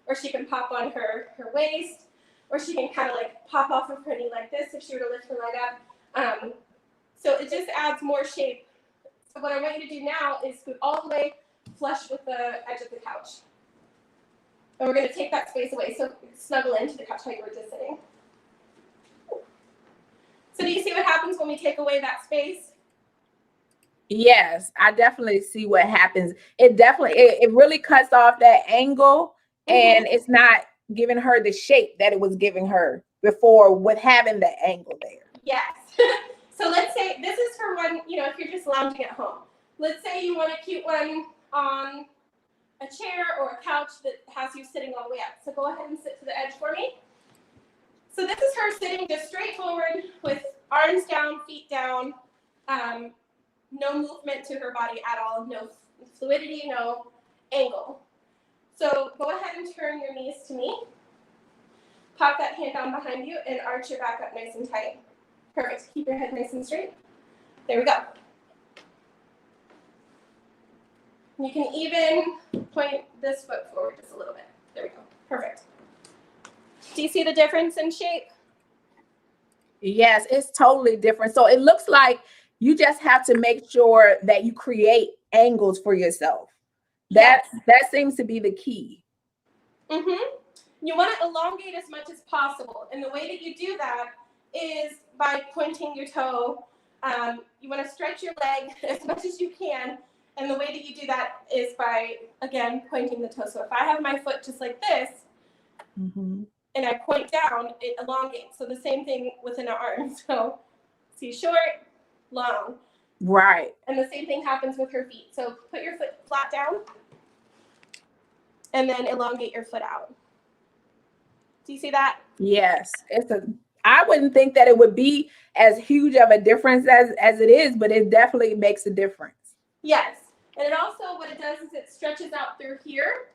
[SPEAKER 2] or she can pop on her waist, or she can kind of like pop off of her knee like this if she were to lift her leg up. So it just adds more shape. So what I want you to do now is scoot all the way flush with the edge of the couch. And we're going to take that space away, so snuggle into the couch how you were just sitting. So do you see what happens when we take away that space?
[SPEAKER 1] Yes, I definitely see what happens. It really cuts off that angle, and it's not giving her the shape that it was giving her before with having the angle there.
[SPEAKER 2] Yes. So let's say this is for one, if you're just lounging at home. Let's say you want a cute one on a chair or a couch that has you sitting all the way up. So go ahead and sit to the edge for me. So this is her sitting just straight forward with arms down, feet down, no movement to her body at all, no fluidity, no angle. So go ahead and turn your knees to me. Pop that hand down behind you and arch your back up nice and tight. Perfect. Keep your head nice and straight. There we go. You can even point this foot forward just a little bit. There we go. Perfect. Do you see the difference in shape?
[SPEAKER 1] Yes, it's totally different. So it looks like you just have to make sure that you create angles for yourself. That seems to be the key.
[SPEAKER 2] You want to elongate as much as possible. And the way that you do that is by pointing your toe. You want to stretch your leg as much as you can. And the way that you do that is by, again, pointing the toe. So if I have my foot just like this, and I point down, it elongates. So the same thing within our arm. So see, short, long.
[SPEAKER 1] Right.
[SPEAKER 2] And the same thing happens with her feet. So put your foot flat down and then elongate your foot out. Do you see that?
[SPEAKER 1] Yes. I wouldn't think that it would be as huge of a difference as it is, but it definitely makes a difference.
[SPEAKER 2] Yes. And it also, what it does is it stretches out through here.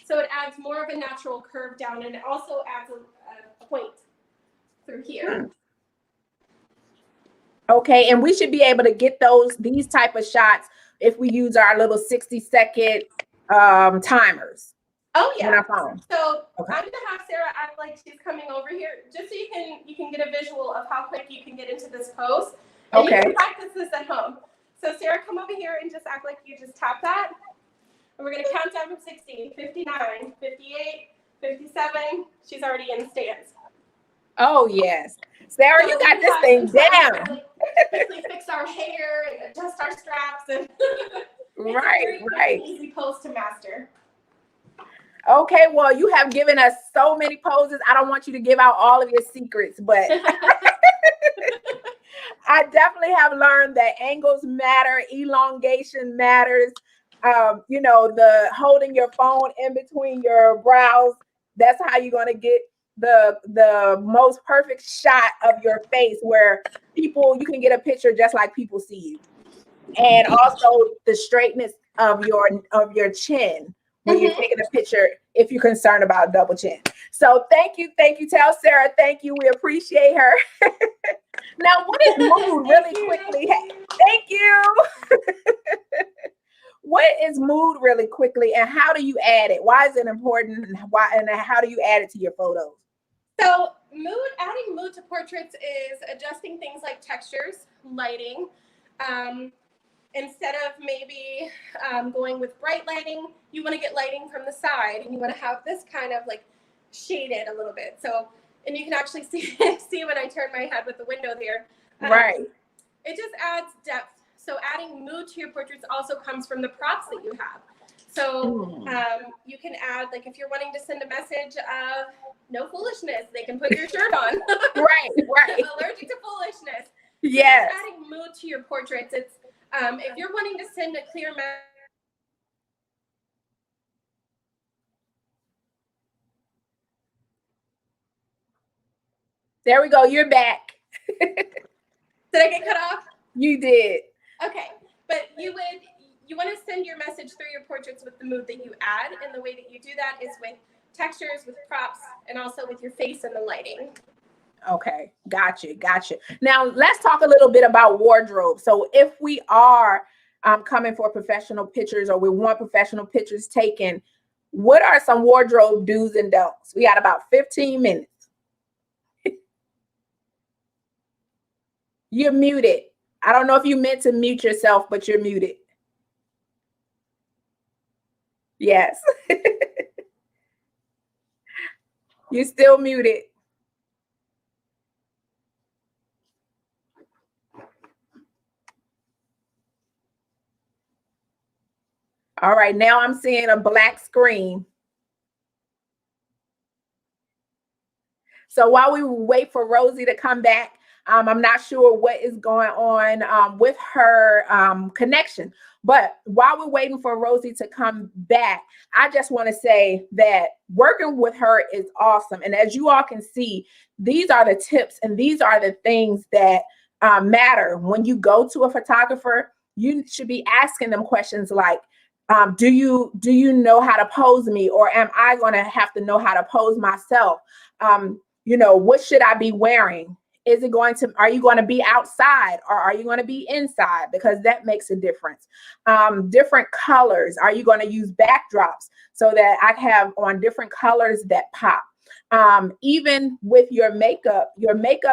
[SPEAKER 2] So it adds more of a natural curve down, and it also adds a point through here.
[SPEAKER 1] Okay, and we should be able to get these type of shots if we use our little 60-second timers.
[SPEAKER 2] Oh yeah.
[SPEAKER 1] On our phone.
[SPEAKER 2] So okay. I'm gonna have Sarah act like she's coming over here, just so you can get a visual of how quick you can get into this pose. And you can practice this at home. So Sarah, come over here and just act like you just tap that. And we're gonna count down from 60, 59, 58, 57. She's already in stance.
[SPEAKER 1] Oh yes. Sarah, so you got this thing down.
[SPEAKER 2] Quickly fix our hair and adjust our straps, and
[SPEAKER 1] right.
[SPEAKER 2] Easy pose to master.
[SPEAKER 1] Okay, well, you have given us so many poses. I don't want you to give out all of your secrets, but I definitely have learned that angles matter, elongation matters. The holding your phone in between your brows, that's how you're going to get the most perfect shot of your face where you can get a picture just like people see you. And also the straightness of your chin when you're taking a picture, if you're concerned about double chin. So thank you. Tell Sarah, thank you. We appreciate her. Now, what is mood really quickly? Thank you. What is mood really quickly, and how do you add it? Why is it important, and how do you add it to your photos?
[SPEAKER 2] So adding mood to portraits is adjusting things like textures, lighting. Instead of maybe going with bright lighting, you want to get lighting from the side, and you want to have this kind of like shaded a little bit. So, and you can actually see when I turn my head with the window there.
[SPEAKER 1] Right.
[SPEAKER 2] It just adds depth. So adding mood to your portraits also comes from the props that you have. So you can add, like, if you're wanting to send a message of no foolishness, they can put your shirt on.
[SPEAKER 1] Right.
[SPEAKER 2] Allergic to foolishness.
[SPEAKER 1] Yes.
[SPEAKER 2] So adding mood to your portraits. It's if you're wanting to send a clear message.
[SPEAKER 1] There we go. You're back.
[SPEAKER 2] Did I get cut off?
[SPEAKER 1] You did.
[SPEAKER 2] Okay, but you want to send your message through your portraits with the mood that you add, and the way that you do that is with textures, with props, and also with your face and the lighting.
[SPEAKER 1] Okay, gotcha. Now let's talk a little bit about wardrobe. So if we are coming for professional pictures, or we want professional pictures taken, what are some wardrobe do's and don'ts? We got about 15 minutes. You're muted. I don't know if you meant to mute yourself, but you're muted. Yes. You're still muted. All right, now I'm seeing a black screen. So while we wait for Rosey to come back, I'm not sure what is going on with her connection. But while we're waiting for Rosey to come back, I just want to say that working with her is awesome. And as you all can see, these are the tips and these are the things that matter. When you go to a photographer, you should be asking them questions like, do you know how to pose me, or am I going to have to know how to pose myself? What should I be wearing? Are you going to be outside, or are you going to be inside? Because that makes a difference. Different colors. Are you going to use backdrops so that I have on different colors that pop? Even with your makeup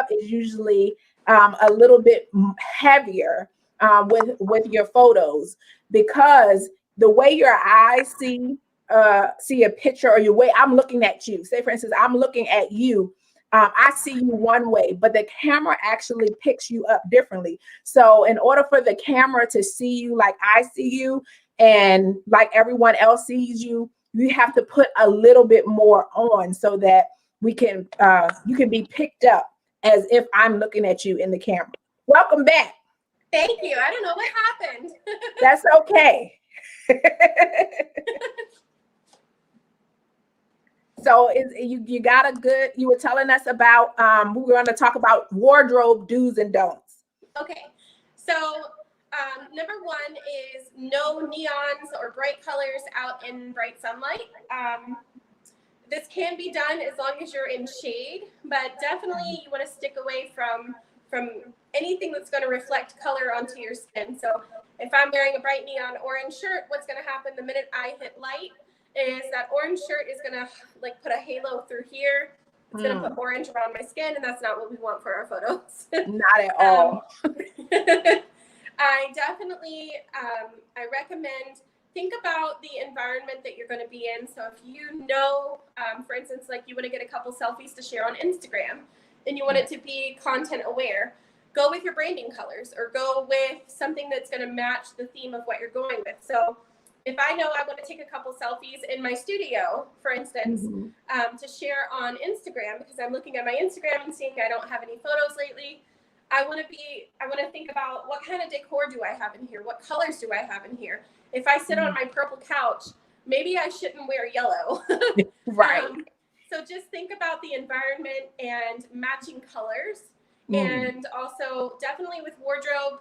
[SPEAKER 1] is usually a little bit heavier with your photos, because the way your eyes see a picture, or your way I'm looking at you. Say, for instance, I'm looking at you. I see you one way, but the camera actually picks you up differently. So in order for the camera to see you like I see you and like everyone else sees you, you have to put a little bit more on so that you can be picked up as if I'm looking at you in the camera. Welcome back.
[SPEAKER 2] Thank you. I don't know what happened.
[SPEAKER 1] That's okay. So you got a good, you were telling us about, we were going to talk about wardrobe do's and don'ts.
[SPEAKER 2] Okay. So number one is no neons or bright colors out in bright sunlight. This can be done as long as you're in shade, but definitely you want to stick away from anything that's going to reflect color onto your skin. So if I'm wearing a bright neon orange shirt, what's going to happen the minute I hit light is that orange shirt is going to like put a halo through here. It's going to put orange around my skin, and that's not what we want for our photos.
[SPEAKER 1] Not at all.
[SPEAKER 2] I definitely, I recommend, think about the environment that you're going to be in. So if you know, for instance, like you want to get a couple selfies to share on Instagram and you want it to be content aware, go with your branding colors, or go with something that's going to match the theme of what you're going with. So if I know I want to take a couple selfies in my studio, for instance, to share on Instagram, because I'm looking at my Instagram and seeing I don't have any photos lately, I want to think about what kind of decor do I have in here? What colors do I have in here? If I sit on my purple couch, maybe I shouldn't wear yellow.
[SPEAKER 1] Right.
[SPEAKER 2] So just think about the environment and matching colors. And also definitely with wardrobe,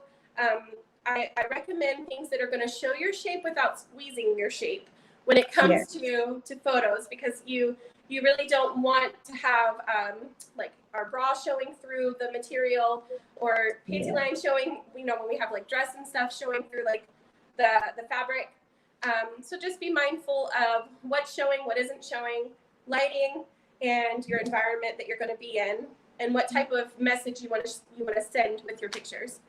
[SPEAKER 2] I recommend things that are going to show your shape without squeezing your shape when it comes to photos, because you really don't want to have like our bra showing through the material, or panty line showing, when we have like dress and stuff showing through like the fabric. So just be mindful of what's showing, what isn't showing, lighting, and your environment that you're going to be in, and what type of message you want to send with your pictures.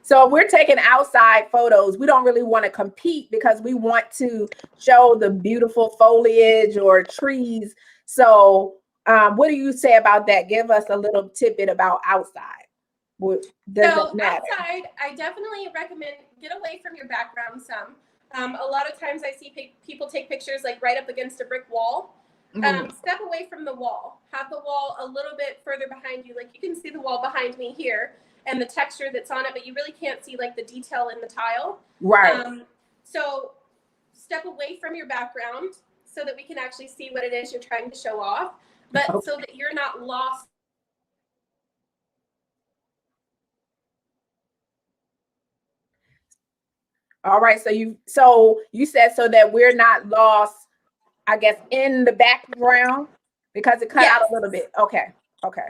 [SPEAKER 1] So if we're taking outside photos, we don't really want to compete because we want to show the beautiful foliage or trees. So what do you say about that? Give us a little tidbit about outside. Does it matter?
[SPEAKER 2] Outside, I definitely recommend get away from your background some. A lot of times I see people take pictures like right up against a brick wall. Step away from the wall. Have the wall a little bit further behind you. Like you can see the wall behind me here and the texture that's on it, but you really can't see like the detail in the tile.
[SPEAKER 1] Right.
[SPEAKER 2] So step away from your background so that we can actually see what it is you're trying to show off, but so that you're not lost.
[SPEAKER 1] All right. So you said so that we're not lost, I guess, in the background because it cut out a little bit. Okay. Okay.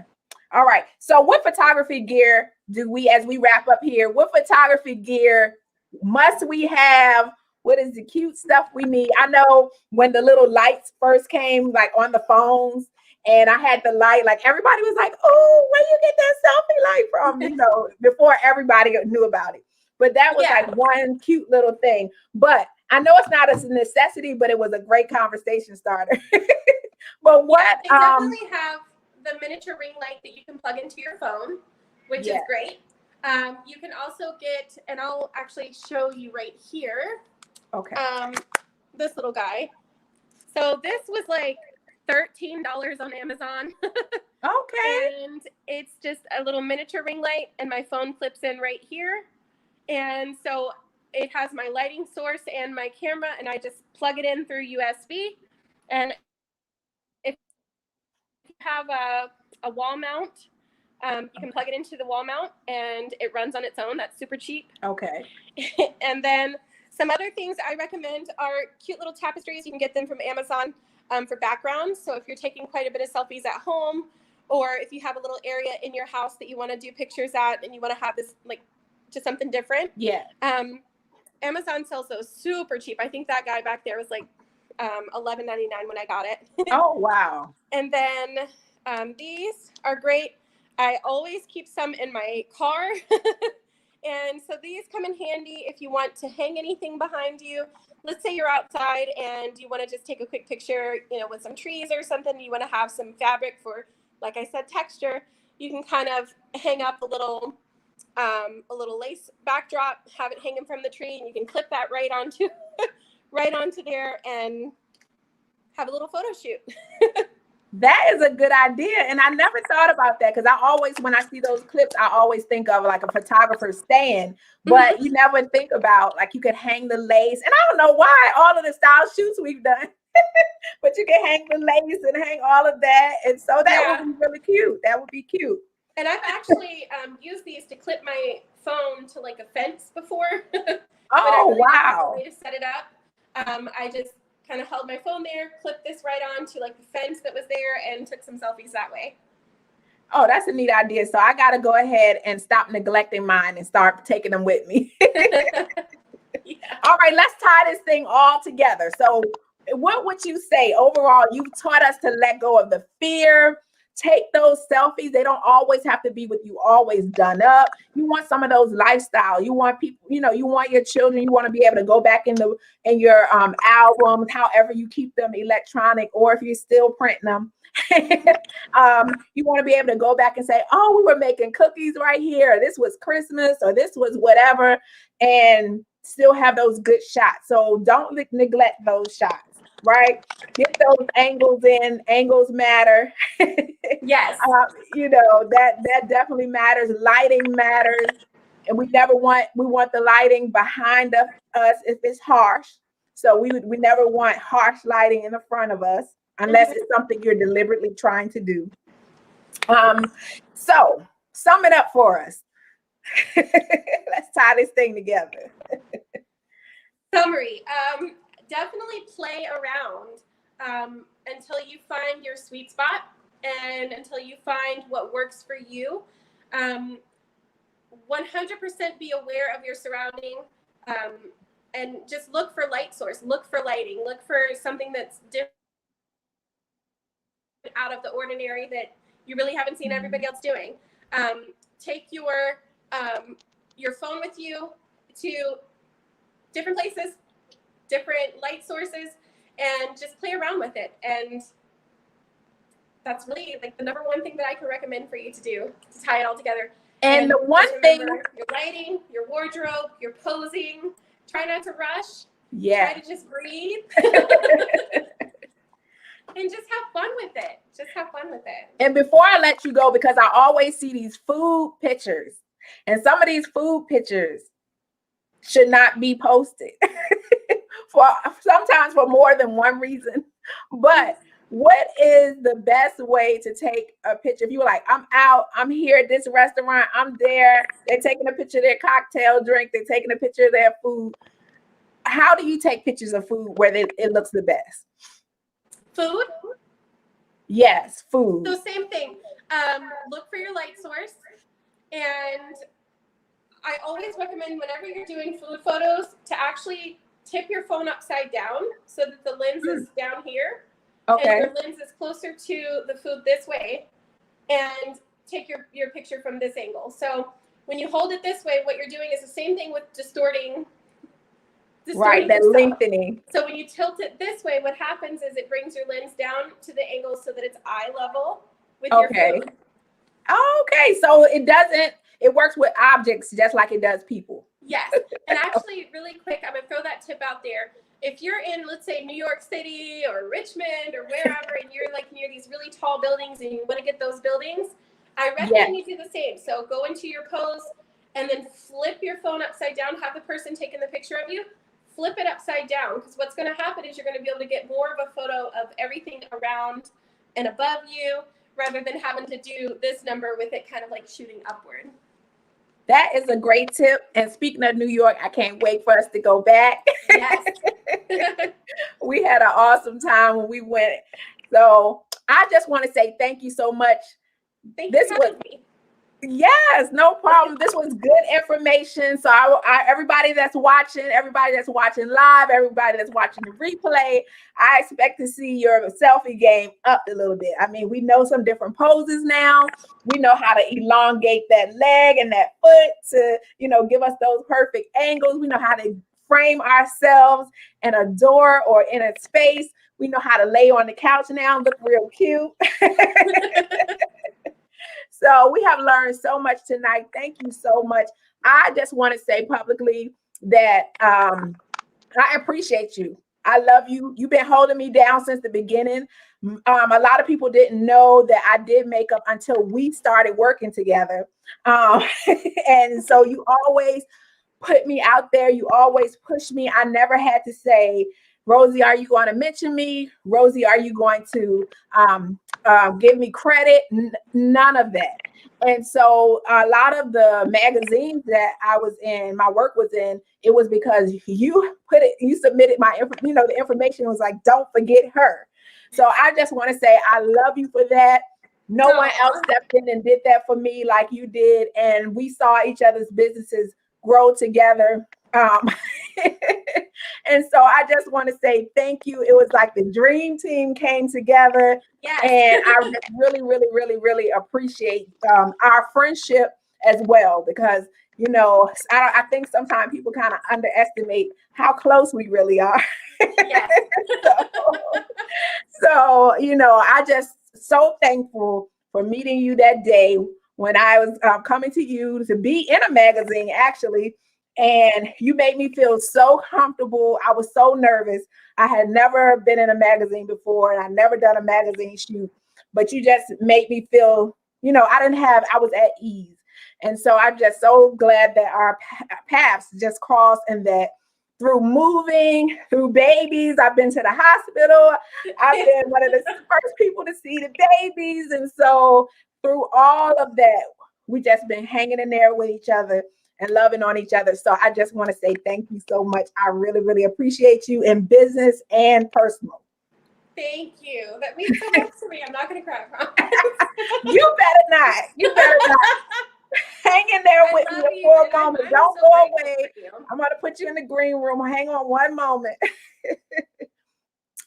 [SPEAKER 1] All right. So what photography gear do we, as we wrap up here, what photography gear must we have? What is the cute stuff we need? I know when the little lights first came, like on the phones, and I had the light, like everybody was like, oh, where you get that selfie light from? You know, before everybody knew about it. But that was like one cute little thing. But I know it's not a necessity, but it was a great conversation starter. But what
[SPEAKER 2] they definitely have the miniature ring light that you can plug into your phone, which is great. You can also get, and I'll actually show you right here.
[SPEAKER 1] Okay.
[SPEAKER 2] This little guy. So this was like $13 on Amazon.
[SPEAKER 1] Okay.
[SPEAKER 2] And it's just a little miniature ring light, and my phone clips in right here. And so it has my lighting source and my camera, and I just plug it in through USB. And if you have a wall mount, you can plug it into the wall mount, and it runs on its own. That's super cheap.
[SPEAKER 1] Okay.
[SPEAKER 2] And then some other things I recommend are cute little tapestries. You can get them from Amazon for backgrounds. So if you're taking quite a bit of selfies at home, or if you have a little area in your house that you want to do pictures at and you want to have this like just something different.
[SPEAKER 1] Yeah.
[SPEAKER 2] Amazon sells those super cheap. I think that guy back there was like $11.99 when I got it.
[SPEAKER 1] Oh, wow.
[SPEAKER 2] And then these are great. I always keep some in my car. And so these come in handy if you want to hang anything behind you. Let's say you're outside and you want to just take a quick picture, you know, with some trees or something. You want to have some fabric for, like I said, texture. You can kind of hang up a little lace backdrop, have it hanging from the tree, and you can clip that right onto there and have a little photo shoot.
[SPEAKER 1] That is a good idea. And I never thought about that because I always, when I see those clips, I always think of like a photographer's stand, but you never think about like you could hang the lace. And I don't know why all of the style shoots we've done, but you can hang the lace and hang all of that. And so that would be really cute. That would be cute.
[SPEAKER 2] And I've actually used these to clip my phone to like a fence before.
[SPEAKER 1] Oh, wow.
[SPEAKER 2] Way to set it up. I just kind of held my phone there, clipped this right on to like the fence that was there, and took some selfies that way.
[SPEAKER 1] Oh, that's a neat idea. So I got to go ahead and stop neglecting mine and start taking them with me. All right, let's tie this thing all together. So what would you say overall? You've taught us to let go of the fear. Take those selfies. They don't always have to be with you always done up. You want some of those lifestyle. You want people, you know, you want your children, you want to be able to go back in your albums, however you keep them electronic, or if you're still printing them. You want to be able to go back and say, oh, we were making cookies right here. Or this was Christmas, or this was whatever, and still have those good shots. So don't neglect those shots. Right? Get those angles in. Angles matter.
[SPEAKER 2] Yes.
[SPEAKER 1] You know, that definitely matters. Lighting matters. And we want the lighting behind us if it's harsh. So we never want harsh lighting in the front of us unless it's something you're deliberately trying to do. So sum it up for us. Let's tie this thing together.
[SPEAKER 2] Summary. Definitely play around until you find your sweet spot and until you find what works for you. 100% be aware of your surrounding and just look for light source, look for lighting, look for something that's different out of the ordinary that you really haven't seen everybody else doing. Take your phone with you to different places, different light sources, and just play around with it. And that's really like the number one thing that I can recommend for you to do, to tie it all together.
[SPEAKER 1] And the one thing,
[SPEAKER 2] your lighting, your wardrobe, your posing, try not to rush.
[SPEAKER 1] Yeah.
[SPEAKER 2] Try to just breathe. And just have fun with it. Just have fun with it.
[SPEAKER 1] And before I let you go, because I always see these food pictures, and some of these food pictures should not be posted for sometimes for more than one reason. But what is the best way to take a picture? If you were like, I'm out, I'm here at this restaurant, I'm there, they're taking a picture of their cocktail drink, they're taking a picture of their food. How do you take pictures of food where it looks the best?
[SPEAKER 2] Food?
[SPEAKER 1] Yes, food.
[SPEAKER 2] So same thing. Look for your light source. And I always recommend whenever you're doing food photos to actually tip your phone upside down so that the lens is down here.
[SPEAKER 1] Okay.
[SPEAKER 2] And your lens is closer to the food this way. And take your picture from this angle. So when you hold it this way, what you're doing is the same thing with distorting
[SPEAKER 1] right, that
[SPEAKER 2] yourself.
[SPEAKER 1] lengthening.
[SPEAKER 2] So when you tilt it this way, what happens is it brings your lens down to the angle so that it's eye level with your food.
[SPEAKER 1] Okay, so it works with objects just like it does people.
[SPEAKER 2] Yes. And actually, really quick, I'm going to throw that tip out there. If you're in, let's say, New York City or Richmond or wherever, and you're like near these really tall buildings and you want to get those buildings, I recommend you do the same. So go into your pose and then flip your phone upside down, have the person taking the picture of you, flip it upside down, because what's going to happen is you're going to be able to get more of a photo of everything around and above you rather than having to do this number with it kind of like shooting upward.
[SPEAKER 1] That is a great tip. And speaking of New York, I can't wait for us to go back.
[SPEAKER 2] Yes.
[SPEAKER 1] We had an awesome time when we went. So I just want to say thank you so much.
[SPEAKER 2] Thank you for having me.
[SPEAKER 1] Yes, no problem. This was good information. So everybody that's watching live, everybody that's watching the replay, I expect to see your selfie game up a little bit. I mean, we know some different poses now. We know how to elongate that leg and that foot to, give us those perfect angles. We know how to frame ourselves in a door or in a space. We know how to lay on the couch now and look real cute. So we have learned so much tonight. Thank you so much. I just want to say publicly that I appreciate you. I love you. You've been holding me down since the beginning. A lot of people didn't know that I did makeup until we started working together. And so you always put me out there. You always push me. I never had to say, Rosey, are you going to mention me? Rosey, are you going to give me credit? None of that. And so a lot of the magazines that I was in, my work was in, it was because you submitted the information was like, don't forget her. So I just want to say, I love you for that. No one else stepped in and did that for me like you did. And we saw each other's businesses grow together. And so I just want to say thank you. It was like the dream team came together.
[SPEAKER 2] Yes.
[SPEAKER 1] And I really, really, really, really appreciate our friendship as well, because, I think sometimes people kind of underestimate how close we really are.
[SPEAKER 2] Yes.
[SPEAKER 1] So, I just so thankful for meeting you that day when I was coming to you to be in a magazine, actually. And you made me feel so comfortable. I was so nervous. I had never been in a magazine before, and I never done a magazine shoot. But you just made me feel, I was at ease. And so I'm just so glad that our paths just crossed, and that through moving, through babies, I've been to the hospital. I've been one of the first people to see the babies. And so through all of that, we just been hanging in there with each other and loving on each other. So I just want to say thank you so much. I really, really appreciate you in business and personal.
[SPEAKER 2] Thank you. That means so much to me. I'm not going to cry, I promise.
[SPEAKER 1] You better not. You better not. Hang in there with me for a moment. Don't go away. I'm going to put you in the green room. Hang on one moment.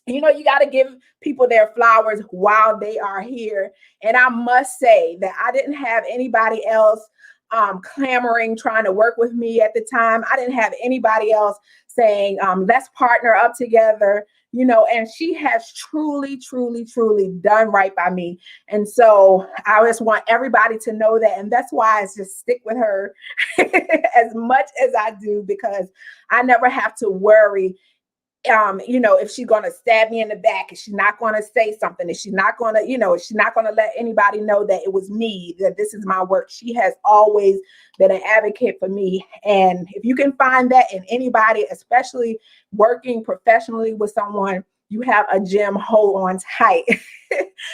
[SPEAKER 1] You got to give people their flowers while they are here. And I must say that I didn't have anybody else clamoring, trying to work with me at the time. I didn't have anybody else saying, let's partner up together, and she has truly, truly, truly done right by me. And so I just want everybody to know that. And that's why I just stick with her as much as I do, because I never have to worry if she's going to stab me in the back, if she's not going to say something, if she's not going to, if she's not going to let anybody know that it was me, that this is my work. She has always been an advocate for me. And if you can find that in anybody, especially working professionally with someone, you have a gem. Hold on tight.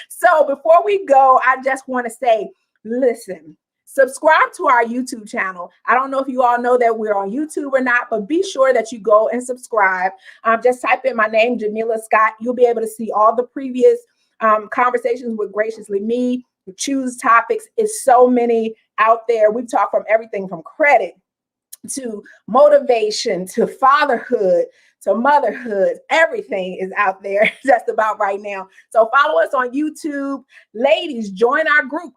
[SPEAKER 1] So before we go, I just want to say, listen, subscribe to our YouTube channel. I don't know if you all know that we're on YouTube or not, but be sure that you go and subscribe. Just type in my name, Jamila Scott. You'll be able to see all the previous conversations with Graciously Me. Choose topics. It's so many out there. We talk from everything from credit to motivation to fatherhood to motherhood. Everything is out there just about right now. So follow us on YouTube. Ladies, join our group,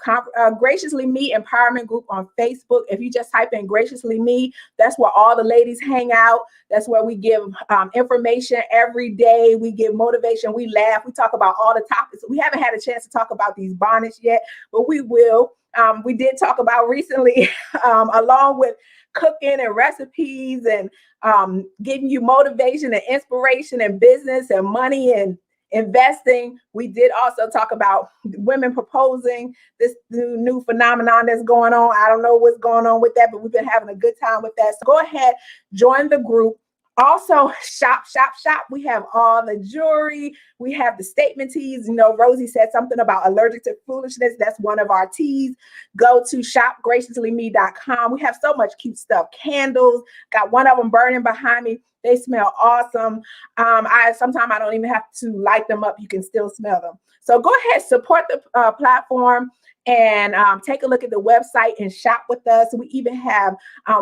[SPEAKER 1] Graciously Me Empowerment Group on Facebook. If you just type in Graciously Me, that's where all the ladies hang out. That's where we give information every day. We give motivation. We laugh. We talk about all the topics. We haven't had a chance to talk about these bonnets yet, but we will. We did talk about recently, along with cooking and recipes and giving you motivation and inspiration and business and money and investing. We did also talk about women proposing, this new phenomenon that's going on. I don't know what's going on with that, but we've been having a good time with that. So go ahead, join the group. Also, shop. We have all the jewelry. We have the statement tees. Rosey said something about allergic to foolishness. That's one of our tees. Go to shopgraciouslyme.com. We have so much cute stuff. Candles. Got one of them burning behind me. They smell awesome. Sometimes I don't even have to light them up. You can still smell them. So go ahead, support the platform. And take a look at the website and shop with us. We even have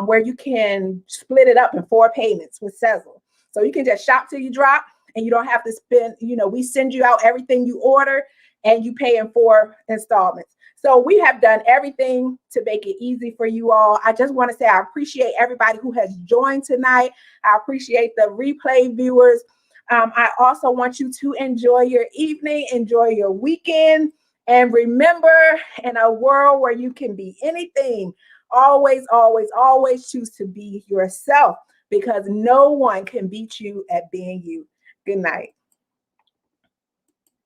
[SPEAKER 1] where you can split it up in 4 payments with Sezzle. So you can just shop till you drop and you don't have to spend, we send you out everything you order and you pay in 4 installments. So we have done everything to make it easy for you all. I just want to say I appreciate everybody who has joined tonight. I appreciate the replay viewers. I also want you to enjoy your evening, enjoy your weekend. And remember, in a world where you can be anything, always choose to be yourself, because no one can beat you at being you. Good night.